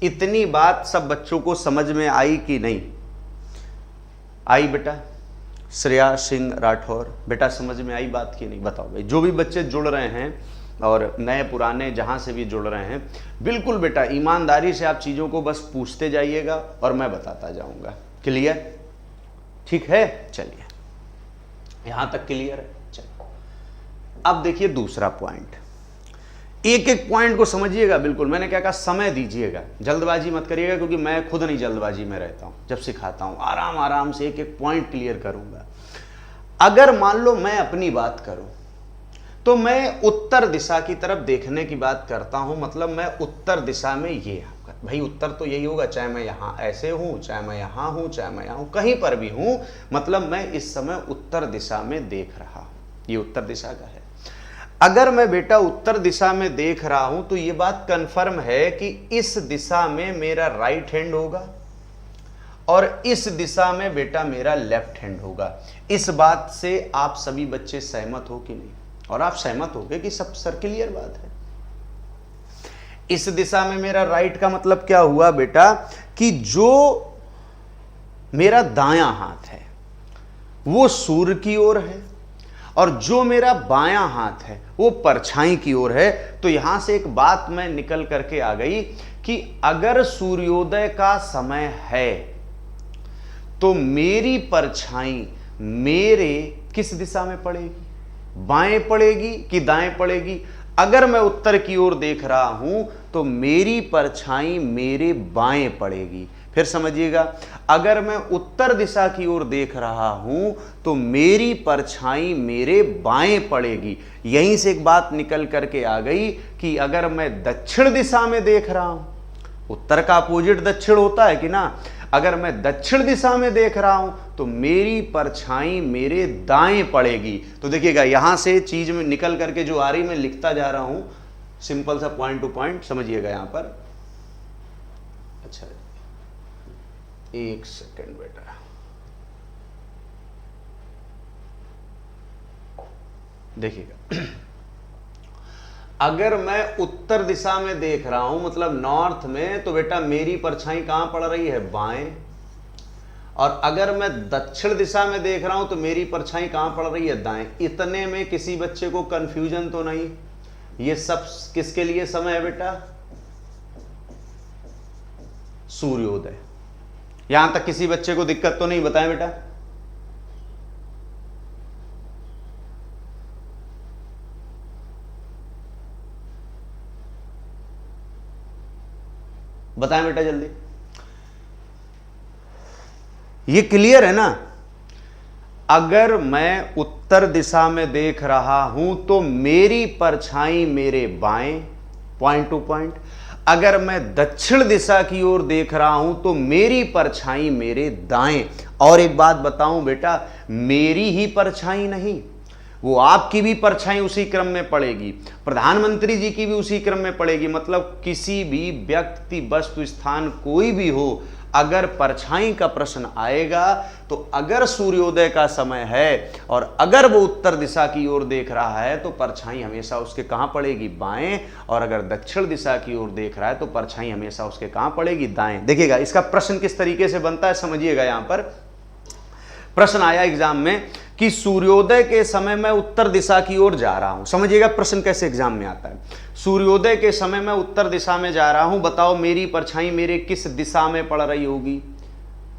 इतनी बात सब बच्चों को समझ में आई कि नहीं आई? बेटा श्रेया सिंह राठौर, बेटा समझ में आई बात की नहीं? बताओ भाई। जो भी बच्चे जुड़ रहे हैं और नए पुराने जहां से भी जुड़ रहे हैं, बिल्कुल बेटा ईमानदारी से आप चीजों को बस पूछते जाइएगा और मैं बताता जाऊंगा। क्लियर? ठीक है। चलिए, यहां तक क्लियर है। चलिए, अब देखिए दूसरा पॉइंट। एक एक पॉइंट को समझिएगा बिल्कुल। मैंने क्या कहा, समय दीजिएगा, जल्दबाजी मत करिएगा, क्योंकि मैं खुद नहीं जल्दबाजी में रहता हूं। जब सिखाता हूं आराम आराम से एक एक पॉइंट क्लियर करूंगा। अगर मान लो मैं अपनी बात करूं तो मैं उत्तर दिशा की तरफ देखने की बात करता हूं। मतलब मैं उत्तर दिशा में, ये आपका भाई उत्तर तो यही होगा, चाहे मैं यहां ऐसे हूं, चाहे मैं यहां हूं, चाहे मैं यहां हूं, कहीं पर भी हूं, मतलब मैं इस समय उत्तर दिशा में देख रहा हूं। ये उत्तर दिशा का है। अगर मैं बेटा उत्तर दिशा में देख रहा हूं तो ये बात कंफर्म है कि इस दिशा में मेरा राइट हैंड होगा और इस दिशा में बेटा मेरा लेफ्ट हैंड होगा। इस बात से आप सभी बच्चे सहमत हो कि नहीं? और आप सहमत हो गए कि सब सर क्लियर बात है। इस दिशा में मेरा राइट का मतलब क्या हुआ बेटा, कि जो मेरा दायां हाथ है वो सूर्य की ओर है और जो मेरा बायां हाथ है वो परछाई की ओर है। तो यहां से एक बात मैं निकल करके आ गई कि अगर सूर्योदय का समय है तो मेरी परछाई मेरे किस दिशा में पड़ेगी? बाएं पड़ेगी कि दाएं पड़ेगी? अगर मैं उत्तर की ओर देख रहा हूं तो मेरी परछाई मेरे बाएं पड़ेगी। फिर समझिएगा, अगर मैं उत्तर दिशा की ओर देख रहा हूं तो मेरी परछाई मेरे बाएं पड़ेगी। यहीं से एक बात निकल करके आ गई कि अगर मैं दक्षिण दिशा में देख रहा हूं, उत्तर का अपोजिट दक्षिण होता है कि ना, अगर मैं दक्षिण दिशा में देख रहा हूं तो मेरी परछाई मेरे दाएं पड़ेगी। तो देखिएगा यहां से चीज में निकल करके जो आ रही मैं लिखता जा रहा हूं, सिंपल सा पॉइंट टू पॉइंट समझिएगा यहां पर। अच्छा एक सेकेंड बेटा, देखिएगा अगर मैं उत्तर दिशा में देख रहा हूं मतलब नॉर्थ में, तो बेटा मेरी परछाई कहां पड़ रही है? बाएं। और अगर मैं दक्षिण दिशा में देख रहा हूं तो मेरी परछाई कहां पड़ रही है? दाएं। इतने में किसी बच्चे को कंफ्यूजन तो नहीं? ये सब किसके लिए समय है बेटा? सूर्योदय। यहां तक किसी बच्चे को दिक्कत तो नहीं? बताएं बेटा। बताएं बेटा जल्दी। ये क्लियर है ना? अगर मैं उत्तर दिशा में देख रहा हूं तो मेरी परछाई मेरे बाएं, पॉइंट टू पॉइंट। अगर मैं दक्षिण दिशा की ओर देख रहा हूं तो मेरी परछाई मेरे दाएं। और एक बात बताऊं बेटा, मेरी ही परछाई नहीं, वो आपकी भी परछाई उसी क्रम में पड़ेगी, प्रधानमंत्री जी की भी उसी क्रम में पड़ेगी। मतलब किसी भी व्यक्ति, वस्तु, स्थान कोई भी हो, अगर परछाई का प्रश्न आएगा तो अगर सूर्योदय का समय है और अगर वो उत्तर दिशा की ओर देख रहा है तो परछाई हमेशा उसके कहां पड़ेगी? बाएं। और अगर दक्षिण दिशा की ओर देख रहा है तो परछाई हमेशा उसके कहां पड़ेगी? दाएं। देखिएगा इसका प्रश्न किस तरीके से बनता है, समझिएगा। यहां पर प्रश्न आया एग्जाम में कि सूर्योदय के समय मैं उत्तर दिशा की ओर जा रहा हूं। समझिएगा प्रश्न कैसे एग्जाम में आता है। सूर्योदय के समय मैं उत्तर दिशा में जा रहा हूं, बताओ मेरी परछाई मेरे किस दिशा में पड़ रही होगी?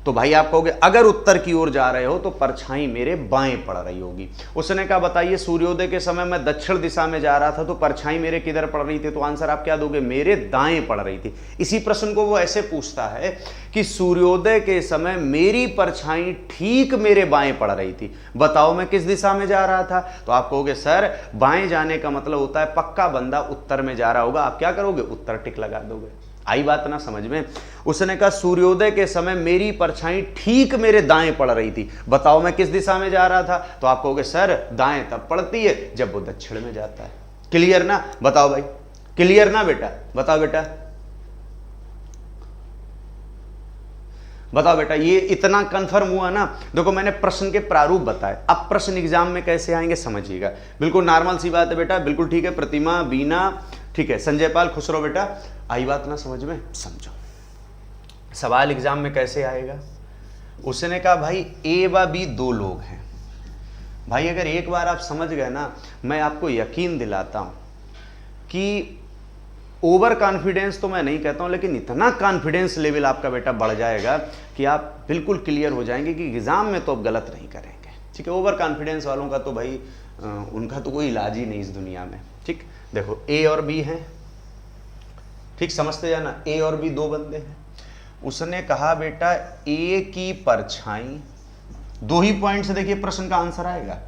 तो भाई आप कहोगे अगर उत्तर की ओर जा रहे हो तो परछाई मेरे बाएं पड़ रही होगी। उसने कहा बताइए सूर्योदय के समय मैं दक्षिण दिशा में जा रहा था तो परछाई मेरे किधर पड़ रही थी? तो आंसर आप क्या दोगे? मेरे दाएं पड़ रही थी। इसी प्रश्न को वो ऐसे पूछता है कि सूर्योदय के समय मेरी परछाई ठीक मेरे बाएं पड़ रही थी, बताओ मैं किस दिशा में जा रहा था? तो आप कहोगे सर बाएं जाने का मतलब होता है पक्का बंदा उत्तर में जा रहा होगा। आप क्या करोगे? उत्तर टिक लगा दोगे। आई बात ना समझ में? उसने कहा सूर्योदय के समय मेरी परछाई ठीक मेरे दाएं पड़ रही थी, बताओ मैं किस दिशा में जा रहा था? तो आप कहोगे सर दाएं तब पड़ती है जब वो दक्षिण में जाता है। क्लियर ना? बताओ भाई, क्लियर ना बेटा? बताओ बेटा, बताओ बेटा, ये इतना कंफर्म हुआ ना? देखो मैंने प्रश्न के प्रारूप बताए, अब प्रश्न एग्जाम में कैसे आएंगे समझिएगा। बिल्कुल नॉर्मल सी बात है बेटा, बिल्कुल ठीक है। प्रतिमा, बीना, ठीक है, संजय पाल, खुश रहो बेटा। आई बात ना समझ में? समझो सवाल एग्जाम में कैसे आएगा। उसने कहा भाई ए व बी दो लोग हैं। भाई अगर एक बार आप समझ गए ना, मैं आपको यकीन दिलाता हूं कि ओवर कॉन्फिडेंस तो मैं नहीं कहता हूं, लेकिन इतना कॉन्फिडेंस लेवल आपका बेटा बढ़ जाएगा कि आप बिल्कुल क्लियर हो जाएंगे कि एग्जाम में तो आप गलत नहीं करेंगे। ठीक है, ओवर कॉन्फिडेंस वालों का तो भाई उनका तो कोई इलाज ही नहीं इस दुनिया में। ठीक, देखो ए और बी हैं, ठीक समझते जाना, ए और बी दो बंदे हैं। उसने कहा बेटा ए की परछाई, दो ही पॉइंट से देखिए प्रश्न का आंसर आएगा।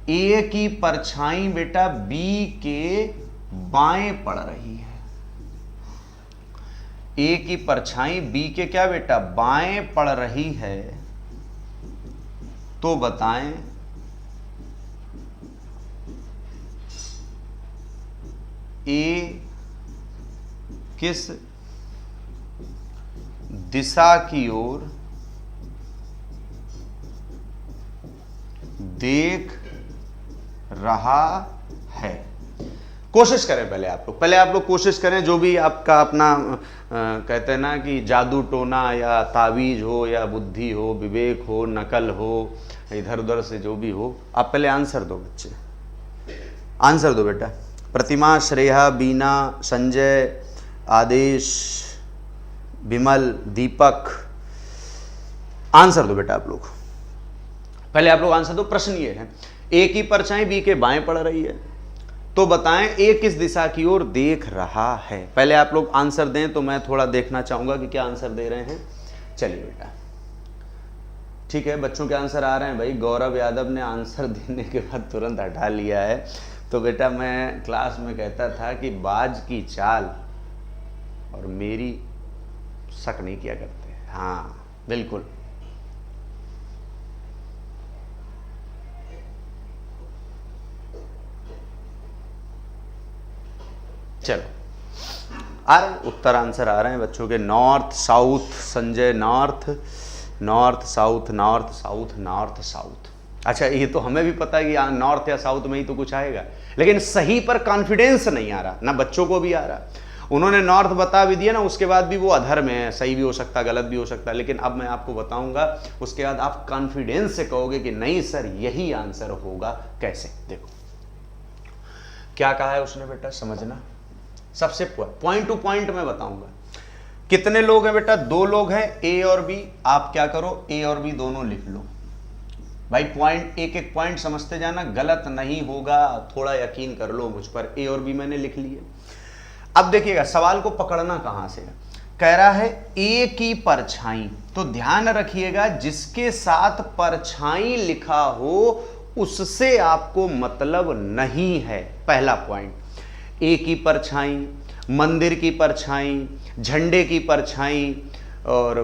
ए की परछाई बेटा बी के बाएं पड़ रही है। ए की परछाई बी के क्या बेटा? बाएं पड़ रही है, तो बताएं ए किस दिशा की ओर देख रहा है? कोशिश करें पहले आप लोग कोशिश करें। जो भी आपका अपना कहते हैं ना कि जादू टोना या तावीज हो या बुद्धि हो, विवेक हो, नकल हो, इधर उधर से जो भी हो, आप पहले आंसर दो बच्चे, आंसर दो बेटा। प्रतिमा, श्रेया, बीना, संजय, आदेश, विमल, दीपक, आंसर दो बेटा आप लोग। पहले आप लोग आंसर दो। प्रश्न ये है ए की परछाई बी के बाएं पड़ रही है, तो बताएं ए किस दिशा की ओर देख रहा है? पहले आप लोग आंसर दें तो मैं थोड़ा देखना चाहूंगा कि क्या आंसर दे रहे हैं। चलिए बेटा, ठीक है, बच्चों के आंसर आ रहे हैं। भाई गौरव यादव ने आंसर देने के बाद तुरंत हटा लिया है। तो बेटा मैं क्लास में कहता था कि बाज की चाल और मेरी शक नहीं किया करते। हाँ बिल्कुल, चलो आ रहे हैं उत्तर, आंसर आ रहे हैं बच्चों के। North south, Sanjay north, north south, north south, north south. अच्छा ये तो हमें भी पता है कि यहाँ नॉर्थ या साउथ में ही तो कुछ आएगा, लेकिन सही पर कॉन्फिडेंस नहीं आ रहा ना, बच्चों को भी आ रहा। उन्होंने नॉर्थ बता भी दिया ना, उसके बाद भी वो अधर में है, सही भी हो सकता, गलत भी हो सकता, लेकिन अब मैं आपको बताऊंगा, उसके बाद आप कॉन्फिडेंस से कहोगे कि नहीं सर यही आंसर होगा। कैसे? देखो क्या कहा है उसने बेटा, समझना। सबसे पॉइंट टू पॉइंट मैं बताऊंगा। कितने लोग हैं बेटा? दो लोग हैं, ए और बी। आप क्या करो, ए और बी दोनों लिख लो भाई। पॉइंट एक एक पॉइंट समझते जाना, गलत नहीं होगा, थोड़ा यकीन कर लो मुझ पर। ए और बी मैंने लिख लिए। अब देखिएगा सवाल को पकड़ना कहां से है। कह रहा है ए की परछाई, तो ध्यान रखिएगा जिसके साथ परछाई लिखा हो उससे आपको मतलब नहीं है। पहला पॉइंट, ए की परछाई, मंदिर की परछाई, झंडे की परछाई और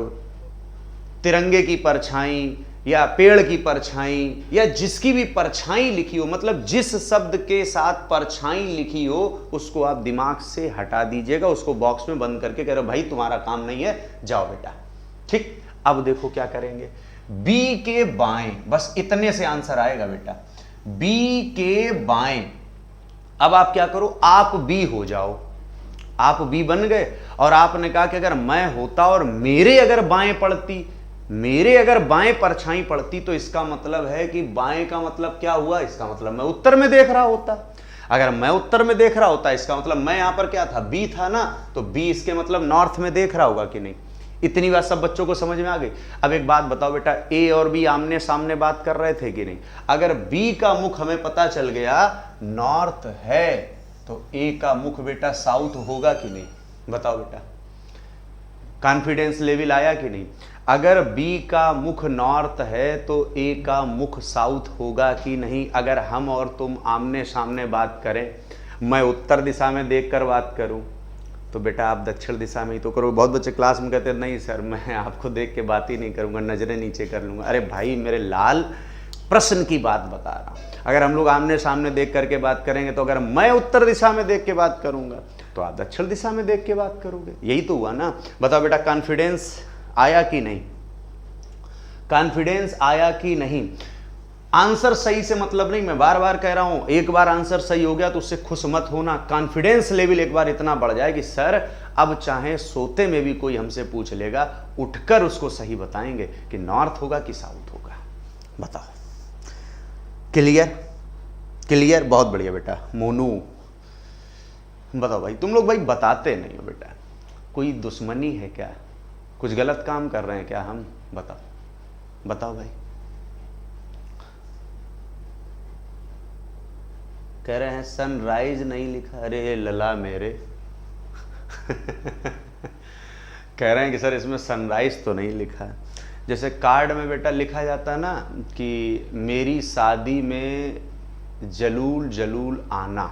तिरंगे की परछाई या पेड़ की परछाई या जिसकी भी परछाई लिखी हो, मतलब जिस शब्द के साथ परछाई लिखी हो उसको आप दिमाग से हटा दीजिएगा, उसको बॉक्स में बंद करके कह रहे हो भाई तुम्हारा काम नहीं है, जाओ बेटा। ठीक, अब देखो क्या करेंगे, बी के बाएं, बस इतने से आंसर आएगा बेटा, बी के बाएं। अब आप क्या करो, आप बी हो जाओ, आप बी बन गए और आपने कहा कि अगर मैं होता और मेरे अगर बाएं पड़ती, मेरे अगर बाएं परछाई पड़ती, तो इसका मतलब है कि बाएं का मतलब क्या हुआ, इसका मतलब मैं उत्तर में देख रहा होता। अगर मैं उत्तर में देख रहा होता इसका मतलब मैं यहां पर क्या था, बी था ना, तो बी इसके मतलब नॉर्थ में देख रहा होगा कि नहीं। इतनी बात सब बच्चों को समझ में आ गई। अब एक बात बताओ बेटा, ए और बी आमने सामने बात कर रहे थे कि नहीं, अगर बी का मुख हमें पता चल गया नॉर्थ है तो ए का मुख बेटा साउथ होगा कि नहीं, बताओ बेटा, कॉन्फिडेंस लेवल आया कि नहीं। अगर बी का मुख नॉर्थ है तो ए का मुख साउथ होगा कि नहीं। अगर हम और तुम आमने सामने बात करें, मैं उत्तर दिशा में देखकर बात करूं तो बेटा आप दक्षिण दिशा में ही तो करो। बहुत बच्चे क्लास में कहते हैं नहीं सर मैं आपको देख के बात ही नहीं करूंगा, नजरें नीचे कर लूंगा। अरे भाई मेरे लाल, प्रश्न की बात बता रहा हूं। अगर हम लोग आमने सामने देख करके बात करेंगे तो अगर मैं उत्तर दिशा में देख के बात करूंगा तो आप दक्षिण दिशा में देख के बात करोगे, यही तो हुआ ना। बताओ बेटा कॉन्फिडेंस आया कि नहीं, कॉन्फिडेंस आया कि नहीं। आंसर सही से मतलब नहीं, मैं बार बार कह रहा हूं, एक बार आंसर सही हो गया तो उससे खुश मत होना। कॉन्फिडेंस लेवल एक बार इतना बढ़ जाए कि सर अब चाहे सोते में भी कोई हमसे पूछ लेगा, उठकर उसको सही बताएंगे कि नॉर्थ होगा कि साउथ होगा। बताओ, क्लियर, क्लियर, बहुत बढ़िया बेटा। मोनू बताओ भाई, तुम लोग भाई बताते नहीं हो बेटा, कोई दुश्मनी है क्या, कुछ गलत काम कर रहे हैं क्या हम, बताओ बताओ भाई। कह रहे हैं सनराइज नहीं लिखा, अरे लला मेरे कह रहे हैं कि सर इसमें सनराइज तो नहीं लिखा। जैसे कार्ड में बेटा लिखा जाता है ना कि मेरी शादी में जलूल जलूल आना,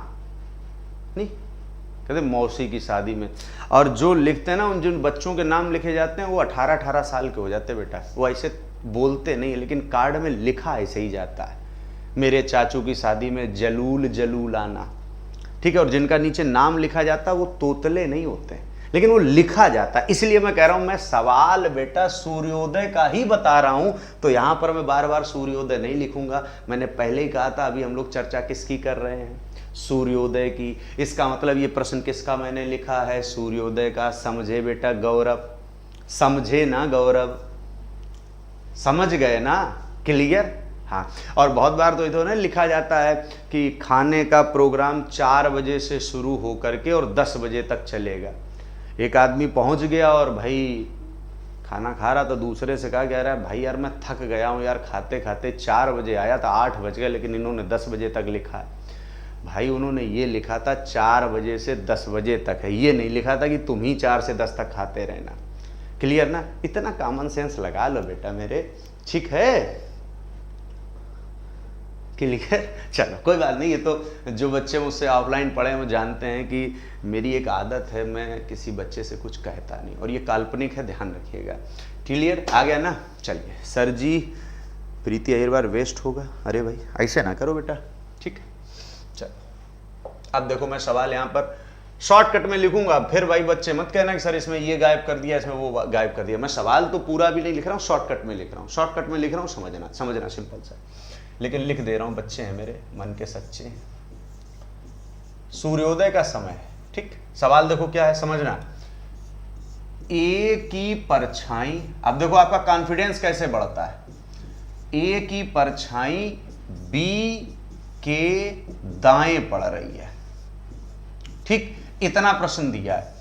नहीं कहते मौसी की शादी में। और जो लिखते हैं ना, उन जिन बच्चों के नाम लिखे जाते हैं वो 18-18 साल के हो जाते हैं बेटा, वो ऐसे बोलते नहीं, लेकिन कार्ड में लिखा ऐसे ही जाता है, मेरे चाचू की शादी में जलूल जलूल आना, ठीक है। और जिनका नीचे नाम लिखा जाता है वो तोतले नहीं होते हैं, लेकिन वो लिखा जाता है। इसलिए मैं कह रहा हूं, मैं सवाल बेटा सूर्योदय का ही बता रहा हूं, तो यहां पर मैं बार बार सूर्योदय नहीं लिखूंगा। मैंने पहले ही कहा था, अभी हम लोग चर्चा किसकी कर रहे हैं, सूर्योदय की। इसका मतलब ये प्रश्न किसका मैंने लिखा है, सूर्योदय का। समझे बेटा गौरव, समझे ना गौरव, समझ गए ना, क्लियर। हाँ, और बहुत बार तो इधर ना लिखा जाता है कि खाने का प्रोग्राम 4 बजे से शुरू हो करके और 10 बजे तक चलेगा। एक आदमी पहुंच गया और भाई खाना खा रहा, तो दूसरे से कहा, कह रहा है भाई यार मैं थक गया हूँ यार, खाते खाते 4 बजे आया था, 8 बज गए, लेकिन इन्होंने 10 बजे तक लिखा है। भाई उन्होंने ये लिखा था 4 बजे से 10 बजे तक है, ये नहीं लिखा था कि तुम ही 4 से 10 तक खाते रहना, क्लियर ना। इतना कॉमन सेंस लगा लो बेटा मेरे, ठीक है, क्लियर। चलो कोई बात नहीं, ये तो जो बच्चे मुझसे ऑफलाइन पढ़े हैं वो जानते हैं कि मेरी एक आदत है, मैं किसी बच्चे से कुछ कहता नहीं, और ये काल्पनिक है, ध्यान रखिएगा, क्लियर। आ गया ना। चलिए सर जी प्रीति अहिरवार वेस्ट होगा, अरे भाई ऐसे ना करो बेटा, ठीक है। चलो अब देखो, मैं सवाल यहाँ पर शॉर्टकट में लिखूंगा, फिर भाई बच्चे मत कहना कि सर इसमें ये गायब कर दिया, इसमें वो गायब कर दिया। मैं सवाल तो पूरा भी नहीं लिख रहा हूँ, शॉर्टकट में लिख रहा हूँ, शॉर्टकट में लिख रहा हूँ, समझना समझना, सिंपल सा, लेकिन लिख दे रहा हूं, बच्चे हैं मेरे मन के सच्चे। सूर्योदय का समय है, ठीक। सवाल देखो क्या है, समझना। ए की परछाई, अब देखो आपका कॉन्फिडेंस कैसे बढ़ता है। ए की परछाई बी के दाएं पड़ रही है, ठीक, इतना प्रश्न दिया है।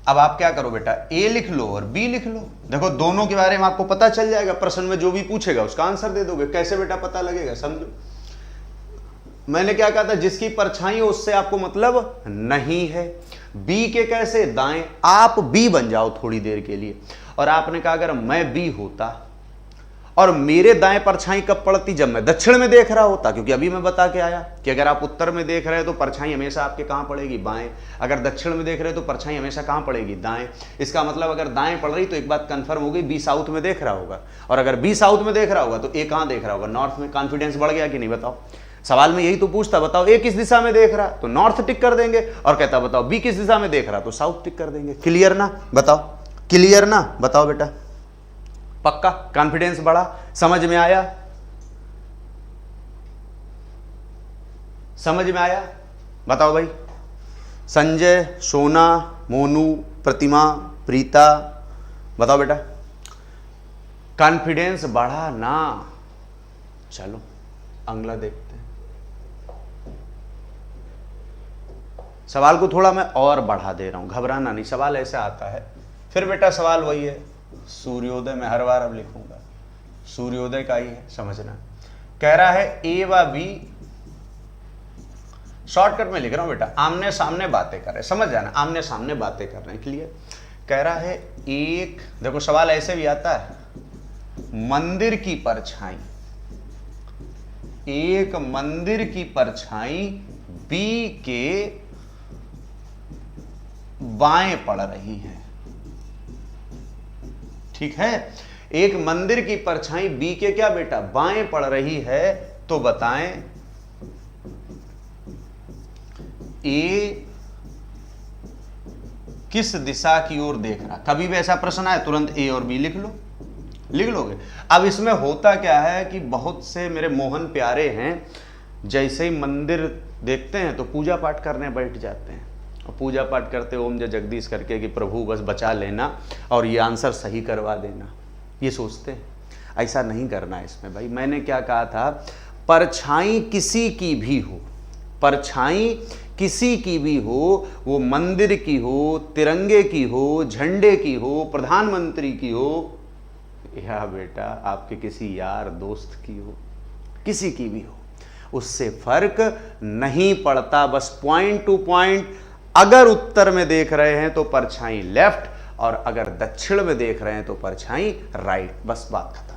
अब आप क्या करो बेटा, ए लिख लो और बी लिख लो। देखो दोनों के बारे में आपको पता चल जाएगा, प्रश्न में जो भी पूछेगा उसका आंसर दे दोगे। कैसे बेटा पता लगेगा, समझो। मैंने क्या कहा था, जिसकी परछाई हो उससे आपको मतलब नहीं है। बी के कैसे, दाएं, आप बी बन जाओ थोड़ी देर के लिए। और आपने कहा अगर मैं बी होता और मेरे दाएं परछाई कब पड़ती, जब मैं दक्षिण में देख रहा होता, क्योंकि अभी मैं बता के आया कि अगर आप उत्तर में देख रहे हैं तो परछाई हमेशा आपके कहां पड़ेगी, बाएं। अगर दक्षिण में देख रहे हैं तो परछाई हमेशा कहां पड़ेगी, दाएं। इसका मतलब अगर दाएं पड़ रही तो एक बात कंफर्म हो गई, बी साउथ में देख रहा होगा, और अगर बी साउथ में देख रहा होगा तो ए कहां देख रहा होगा, नॉर्थ में। कॉन्फिडेंस बढ़ गया कि नहीं, बताओ। सवाल में यही तो पूछता, बताओ ए किस दिशा में देख रहा, तो नॉर्थ टिक कर देंगे, और कहता बताओ बी किस दिशा में देख रहा, तो साउथ टिक कर देंगे। क्लियर ना, बताओ, क्लियर ना, बताओ बेटा, पक्का, कॉन्फिडेंस बढ़ा, समझ में आया, समझ में आया, बताओ भाई। संजय, सोना, मोनू, प्रतिमा, प्रीता, बताओ बेटा, कॉन्फिडेंस बढ़ा ना। चलो अगला देखते हैं। सवाल को थोड़ा मैं और बढ़ा दे रहा हूं, घबराना नहीं, सवाल ऐसे आता है। फिर बेटा सवाल वही है, सूर्योदय में हर बार अब लिखूंगा, सूर्योदय का ही है, समझना। कह रहा है ए व बी, शॉर्टकट में लिख रहा हूं बेटा, आमने सामने बातें कर रहे हैं, समझ जाना, आमने सामने बातें कर रहे हैं। क्लियर। कह रहा है एक, देखो सवाल ऐसे भी आता है, मंदिर की परछाई, एक मंदिर की परछाई बी के बाएं पड़ रही है, ठीक है। एक मंदिर की परछाई बी के क्या बेटा, बाएं पड़ रही है, तो बताएं ए किस दिशा की ओर देख रहा। कभी भी ऐसा प्रश्न आए तुरंत ए और बी लिख लो, लिख लोगे। अब इसमें होता क्या है कि बहुत से मेरे मोहन प्यारे हैं, जैसे ही मंदिर देखते हैं तो पूजा पाठ करने बैठ जाते हैं, और पूजा पाठ करते ओम जय जगदीश करके कि प्रभु बस बचा लेना और ये आंसर सही करवा देना, ये सोचते हैं। ऐसा नहीं करना है इसमें भाई। मैंने क्या कहा था, परछाई किसी की भी हो, परछाई किसी की भी हो, वो मंदिर की हो, तिरंगे की हो, झंडे की हो, प्रधानमंत्री की हो, या बेटा आपके किसी यार दोस्त की हो, किसी की भी हो, उससे फर्क नहीं पड़ता। बस पॉइंट टू पॉइंट, अगर उत्तर में देख रहे हैं तो परछाई लेफ्ट, और अगर दक्षिण में देख रहे हैं तो परछाई राइट, बस बात खत्म।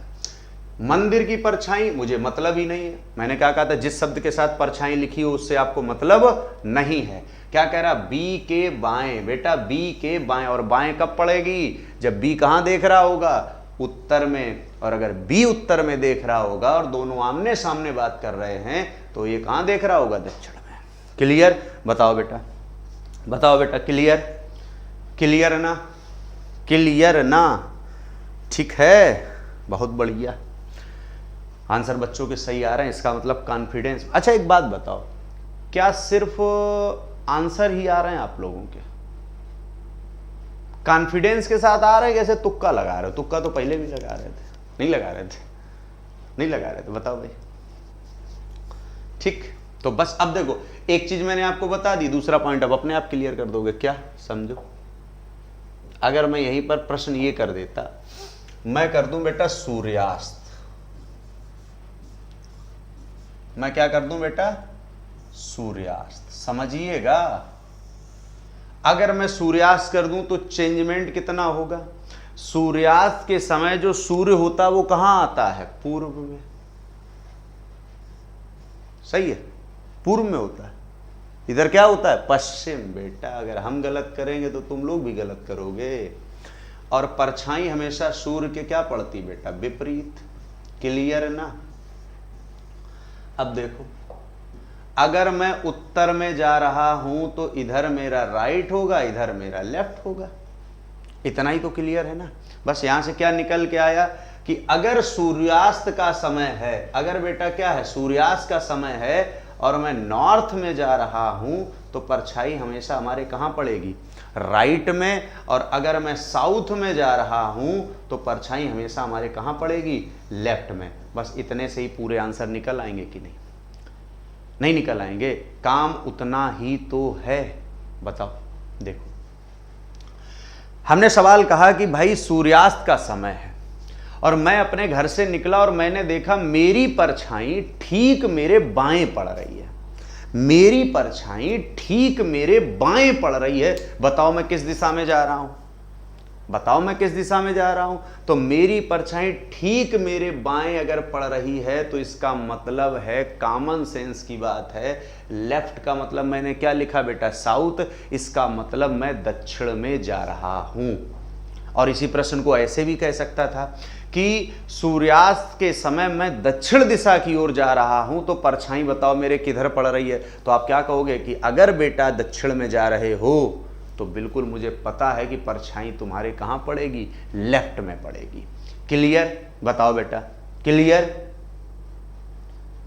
मंदिर की परछाई मुझे मतलब ही नहीं है। मैंने क्या कहा था, जिस शब्द के साथ परछाई लिखी हो उससे आपको मतलब नहीं है। क्या कह रहा, बी के बाएं, बेटा बी के बाएं, और बाएं कब पड़ेगी, जब बी कहां देख रहा होगा, उत्तर में। और अगर बी उत्तर में देख रहा होगा और दोनों आमने सामने बात कर रहे हैं तो ये कहां देख रहा होगा, दक्षिण में। क्लियर, बताओ बेटा, बताओ बेटा, क्लियर, क्लियर ना, क्लियर ना, ठीक है, बहुत बढ़िया। आंसर बच्चों के सही आ रहे हैं, इसका मतलब कॉन्फिडेंस। अच्छा एक बात बताओ, क्या सिर्फ आंसर ही आ रहे हैं आप लोगों के, कॉन्फिडेंस के साथ आ रहे हैं, कैसे तुक्का लगा रहे हो? तुक्का तो पहले भी लगा रहे थे, नहीं लगा रहे थे, नहीं लगा रहे थे, बताओ भाई। ठीक, तो बस अब देखो, एक चीज मैंने आपको बता दी, दूसरा पॉइंट अब अपने आप क्लियर कर दोगे क्या, समझो। अगर मैं यहीं पर प्रश्न ये कर देता, मैं कर दूं बेटा सूर्यास्त, मैं क्या कर दूं बेटा, सूर्यास्त, समझिएगा। अगर मैं सूर्यास्त कर दूं तो चेंजमेंट कितना होगा, सूर्यास्त के समय जो सूर्य होता है वो कहां आता है, पूर्व में, सही है, पूर्व में होता है। इधर क्या होता है, पश्चिम। बेटा अगर हम गलत करेंगे तो तुम लोग भी गलत करोगे। और परछाई हमेशा सूर्य के क्या पड़ती बेटा, विपरीत। क्लियर ना। अब देखो, अगर मैं उत्तर में जा रहा हूं तो इधर मेरा राइट होगा, इधर मेरा लेफ्ट होगा। इतना ही तो क्लियर है ना। बस यहां से क्या निकल के आया कि अगर सूर्यास्त का समय है, अगर बेटा क्या है, सूर्यास्त का समय है और मैं नॉर्थ में जा रहा हूं तो परछाई हमेशा हमारे कहां पड़ेगी, राइट में। और अगर मैं साउथ में जा रहा हूं तो परछाई हमेशा हमारे कहां पड़ेगी, लेफ्ट में। बस इतने से ही पूरे आंसर निकल आएंगे कि नहीं, नहीं निकल आएंगे। काम उतना ही तो है। बताओ, देखो हमने सवाल कहा कि भाई सूर्यास्त का समय है और मैं अपने घर से निकला और मैंने देखा मेरी परछाई ठीक मेरे बाएं पड़ रही है, मेरी परछाई ठीक मेरे बाएं पड़ रही है। बताओ मैं किस दिशा में जा रहा हूं, बताओ मैं किस दिशा में जा रहा हूं। तो मेरी परछाई ठीक मेरे बाएं अगर पड़ रही है तो इसका मतलब है, कॉमन सेंस की बात है, लेफ्ट का मतलब मैंने क्या लिखा बेटा, साउथ, इसका मतलब मैं दक्षिण में जा रहा हूं। और इसी प्रश्न को ऐसे भी कह सकता था कि सूर्यास्त के समय मैं दक्षिण दिशा की ओर जा रहा हूं, तो परछाई बताओ मेरे किधर पड़ रही है। तो आप क्या कहोगे कि अगर बेटा दक्षिण में जा रहे हो तो बिल्कुल मुझे पता है कि परछाई तुम्हारे कहां पड़ेगी, लेफ्ट में पड़ेगी। क्लियर? बताओ बेटा, क्लियर?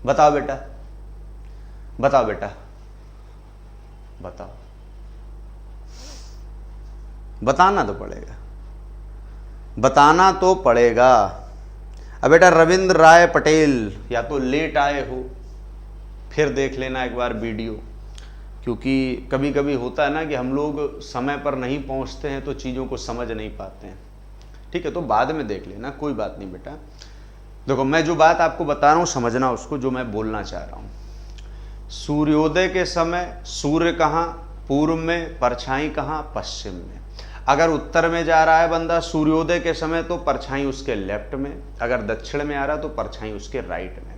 बताओ बेटा, बताओ बेटा, बताओ, बताना तो पड़ेगा, बताना तो पड़ेगा। अब बेटा रविंद्र राय पटेल, या तो लेट आए हो, फिर देख लेना एक बार वीडियो, क्योंकि कभी कभी होता है ना कि हम लोग समय पर नहीं पहुंचते हैं तो चीज़ों को समझ नहीं पाते हैं। ठीक है, तो बाद में देख लेना, कोई बात नहीं बेटा। देखो मैं जो बात आपको बता रहा हूं समझना उसको, जो मैं बोलना चाह रहा हूं। सूर्योदय के समय सूर्य कहाँ, पूर्व में, परछाई कहाँ, पश्चिम में। अगर उत्तर में जा रहा है बंदा सूर्योदय के समय तो परछाई उसके लेफ्ट में, अगर दक्षिण में आ रहा है तो परछाई उसके राइट में।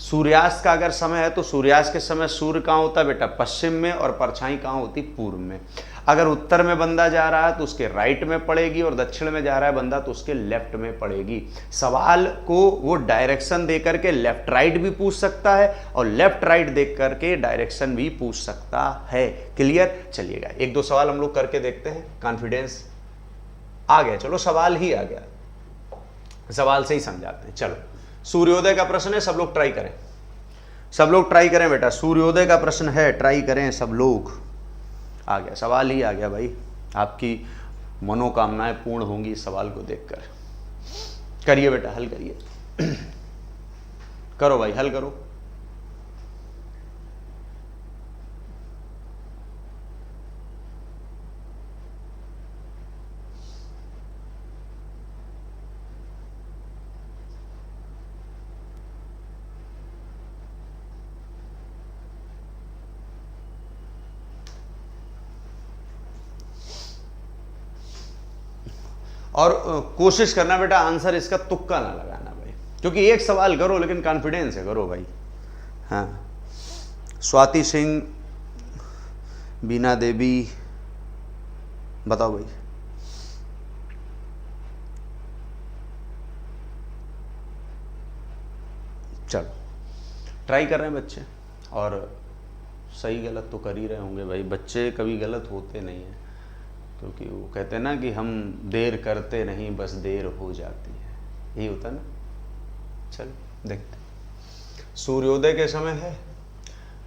सूर्यास्त का अगर समय है तो सूर्यास्त के समय सूर्य कहाँ होता है बेटा, पश्चिम में, और परछाई कहाँ होती, पूर्व में। अगर उत्तर में बंदा जा रहा है तो उसके राइट में पड़ेगी, और दक्षिण में जा रहा है बंदा तो उसके लेफ्ट में पड़ेगी। सवाल को वो डायरेक्शन दे करके लेफ्ट राइट भी पूछ सकता है, और लेफ्ट राइट देख करके डायरेक्शन भी पूछ सकता है। क्लियर? चलिएगा एक दो सवाल हम लोग करके देखते हैं, कॉन्फिडेंस आ गया, चलो सवाल ही आ गया, सवाल से ही समझाते हैं। चलो सूर्योदय का प्रश्न है, सब लोग ट्राई करें, सब लोग ट्राई करें बेटा, सूर्योदय का प्रश्न है, ट्राई करें सब लोग। आ गया, सवाल ही आ गया भाई, आपकी मनोकामनाएं पूर्ण होंगी इस सवाल को देखकर। करिए बेटा, हल करिए, करो भाई, हल करो। और कोशिश करना बेटा आंसर इसका तुक्का ना लगाना भाई, क्योंकि एक सवाल करो लेकिन कॉन्फिडेंस से करो भाई। हाँ, स्वाति सिंह, बीना देवी, बताओ भाई। चलो ट्राई कर रहे हैं बच्चे, और सही गलत तो कर ही रहे होंगे भाई, बच्चे कभी गलत होते नहीं हैं, क्योंकि वो कहते हैं ना कि हम देर करते नहीं, बस देर हो जाती है, यही होता है ना। चलो देखते, सूर्योदय के समय है,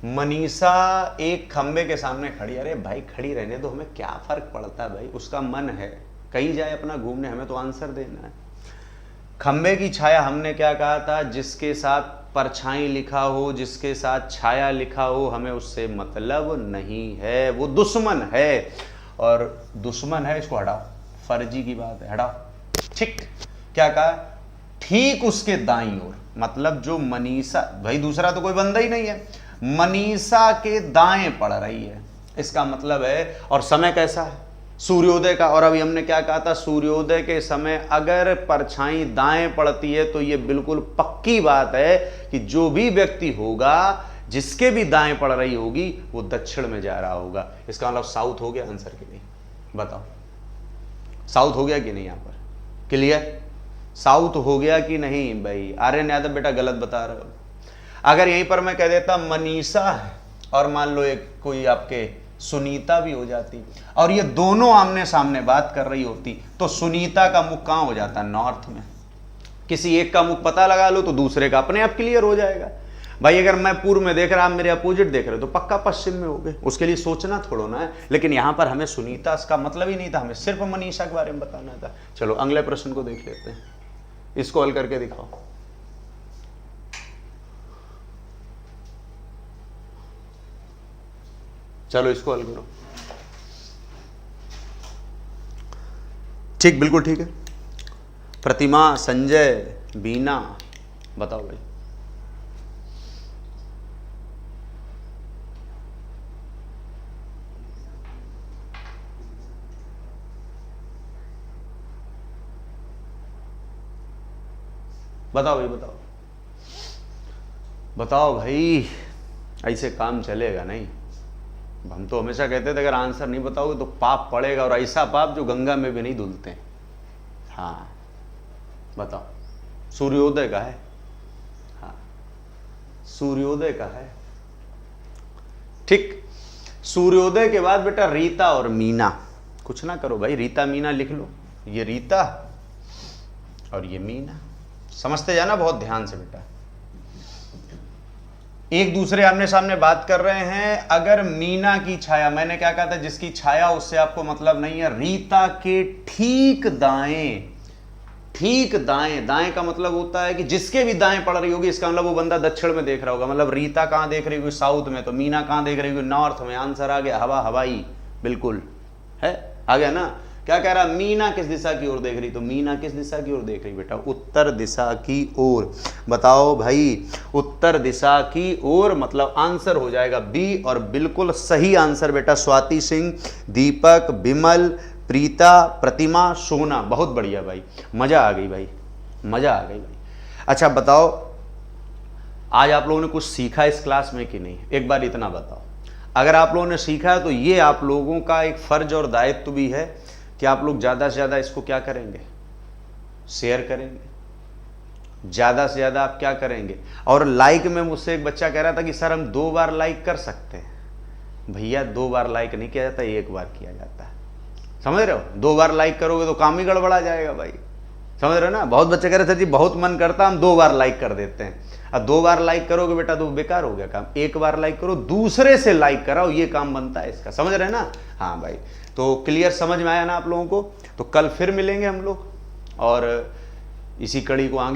मनीषा एक खंबे के सामने खड़ी। अरे भाई खड़ी रहने दो, हमें क्या फर्क पड़ता है भाई, उसका मन है कहीं जाए अपना घूमने, हमें तो आंसर देना है। खंबे की छाया, हमने क्या कहा था, जिसके साथ परछाई लिखा हो, जिसके साथ छाया लिखा हो, हमें उससे मतलब नहीं है, वो दुश्मन है, और दुश्मन है इसको हटाओ, फर्जी की बात है, हटाओ। ठीक, क्या कहा, ठीक उसके दाईं ओर, मतलब जो मनीषा, भाई दूसरा तो कोई बंदा ही नहीं है, मनीषा के दाएं पड़ रही है, इसका मतलब है। और समय कैसा है, सूर्योदय का। और अभी हमने क्या कहा था, सूर्योदय के समय अगर परछाई दाएं पड़ती है तो यह बिल्कुल पक्की बात है कि जो भी व्यक्ति होगा, जिसके भी दाएं पड़ रही होगी, वो दक्षिण में जा रहा होगा। इसका मतलब साउथ हो गया आंसर कि नहीं, बताओ, साउथ हो गया कि नहीं, यहां पर क्लियर, साउथ हो गया कि नहीं भाई। आर्यन यादव बेटा गलत बता रहे हो। अगर यहीं पर मैं कह देता मनीषा है, और मान लो एक कोई आपके सुनीता भी हो जाती, और ये दोनों आमने सामने बात कर रही होती, तो सुनीता का मुख कहां हो जाता, नॉर्थ में। किसी एक का मुख पता लगा लो तो दूसरे का अपने आप क्लियर हो जाएगा भाई। अगर मैं पूर्व में देख रहा, आप मेरे अपोजिट देख रहे हो, तो पक्का पश्चिम में हो गए, उसके लिए सोचना थोड़ा ना है। लेकिन यहां पर हमें सुनीता का मतलब ही नहीं था, हमें सिर्फ मनीषा के बारे में बताना था। चलो अगले प्रश्न को देख लेते हैं, इसको हल करके दिखाओ। चलो इसको हल करो। ठीक, बिल्कुल ठीक है। प्रतिमा, संजय, बीना, बताओ भाई। बताओ भाई, बताओ बताओ भाई, ऐसे काम चलेगा नहीं। हम तो हमेशा कहते थे अगर आंसर नहीं बताओगे तो पाप पड़ेगा, और ऐसा पाप जो गंगा में भी नहीं धुलते। हाँ बताओ, सूर्योदय का है। हाँ सूर्योदय का है। ठीक, सूर्योदय के बाद बेटा रीता और मीना, कुछ ना करो भाई, रीता मीना लिख लो। ये रीता और ये मीना, समझते जाना बहुत ध्यान से बेटा। एक दूसरे आमने सामने बात कर रहे हैं। अगर मीना की छाया, मैंने क्या कहा था, जिसकी छाया उससे आपको मतलब नहीं है, रीता के ठीक दाएं, ठीक दाएं, दाएं का मतलब होता है कि जिसके भी दाएं पड़ रही होगी, इसका मतलब वो बंदा दक्षिण में देख रहा होगा। मतलब रीता कहां देख रही होगी, साउथ में, तो मीना कहां देख रही होगी, नॉर्थ में। आंसर आ गया, हवा हवाई, बिल्कुल है, आ गया ना। क्या कह रहा, मीना किस दिशा की ओर देख रही, तो मीना किस दिशा की ओर देख रही बेटा, उत्तर दिशा की ओर। बताओ भाई, उत्तर दिशा की ओर, मतलब आंसर हो जाएगा बी, और बिल्कुल सही आंसर बेटा। स्वाति सिंह, दीपक, विमल, प्रीता, प्रतिमा, सोना, बहुत बढ़िया भाई, मजा आ गई भाई, मजा आ गई भाई। अच्छा बताओ, आज आप लोगों ने कुछ सीखा इस क्लास में कि नहीं, एक बार इतना बताओ। अगर आप लोगों ने सीखा है तो ये आप लोगों का एक फर्ज और दायित्व भी है कि आप लोग ज़्यादा से ज़्यादा इसको क्या करेंगे, शेयर करेंगे। ज़्यादा से ज़्यादा आप क्या करेंगे, और लाइक में मुझसे एक बच्चा कह रहा था कि सर हम 2 बार लाइक कर सकते हैं। भैया 2 बार लाइक नहीं किया जाता, 1 बार किया जाता है, समझ रहे हो। 2 बार लाइक करोगे तो काम ही गड़बड़ा जाएगा भाई, समझ रहे हो ना। बहुत बच्चे कह रहे थे जी बहुत मन करता हम 2 बार लाइक कर देते हैं। अब 2 बार लाइक करोगे बेटा तो बेकार हो गया काम। 1 बार लाइक करो, दूसरे से लाइक कराओ, ये काम बनता है इसका, समझ रहे हैं ना। हाँ भाई, तो क्लियर समझ में आया ना आप लोगों को। तो कल फिर मिलेंगे हम लोग, और इसी कड़ी को आगे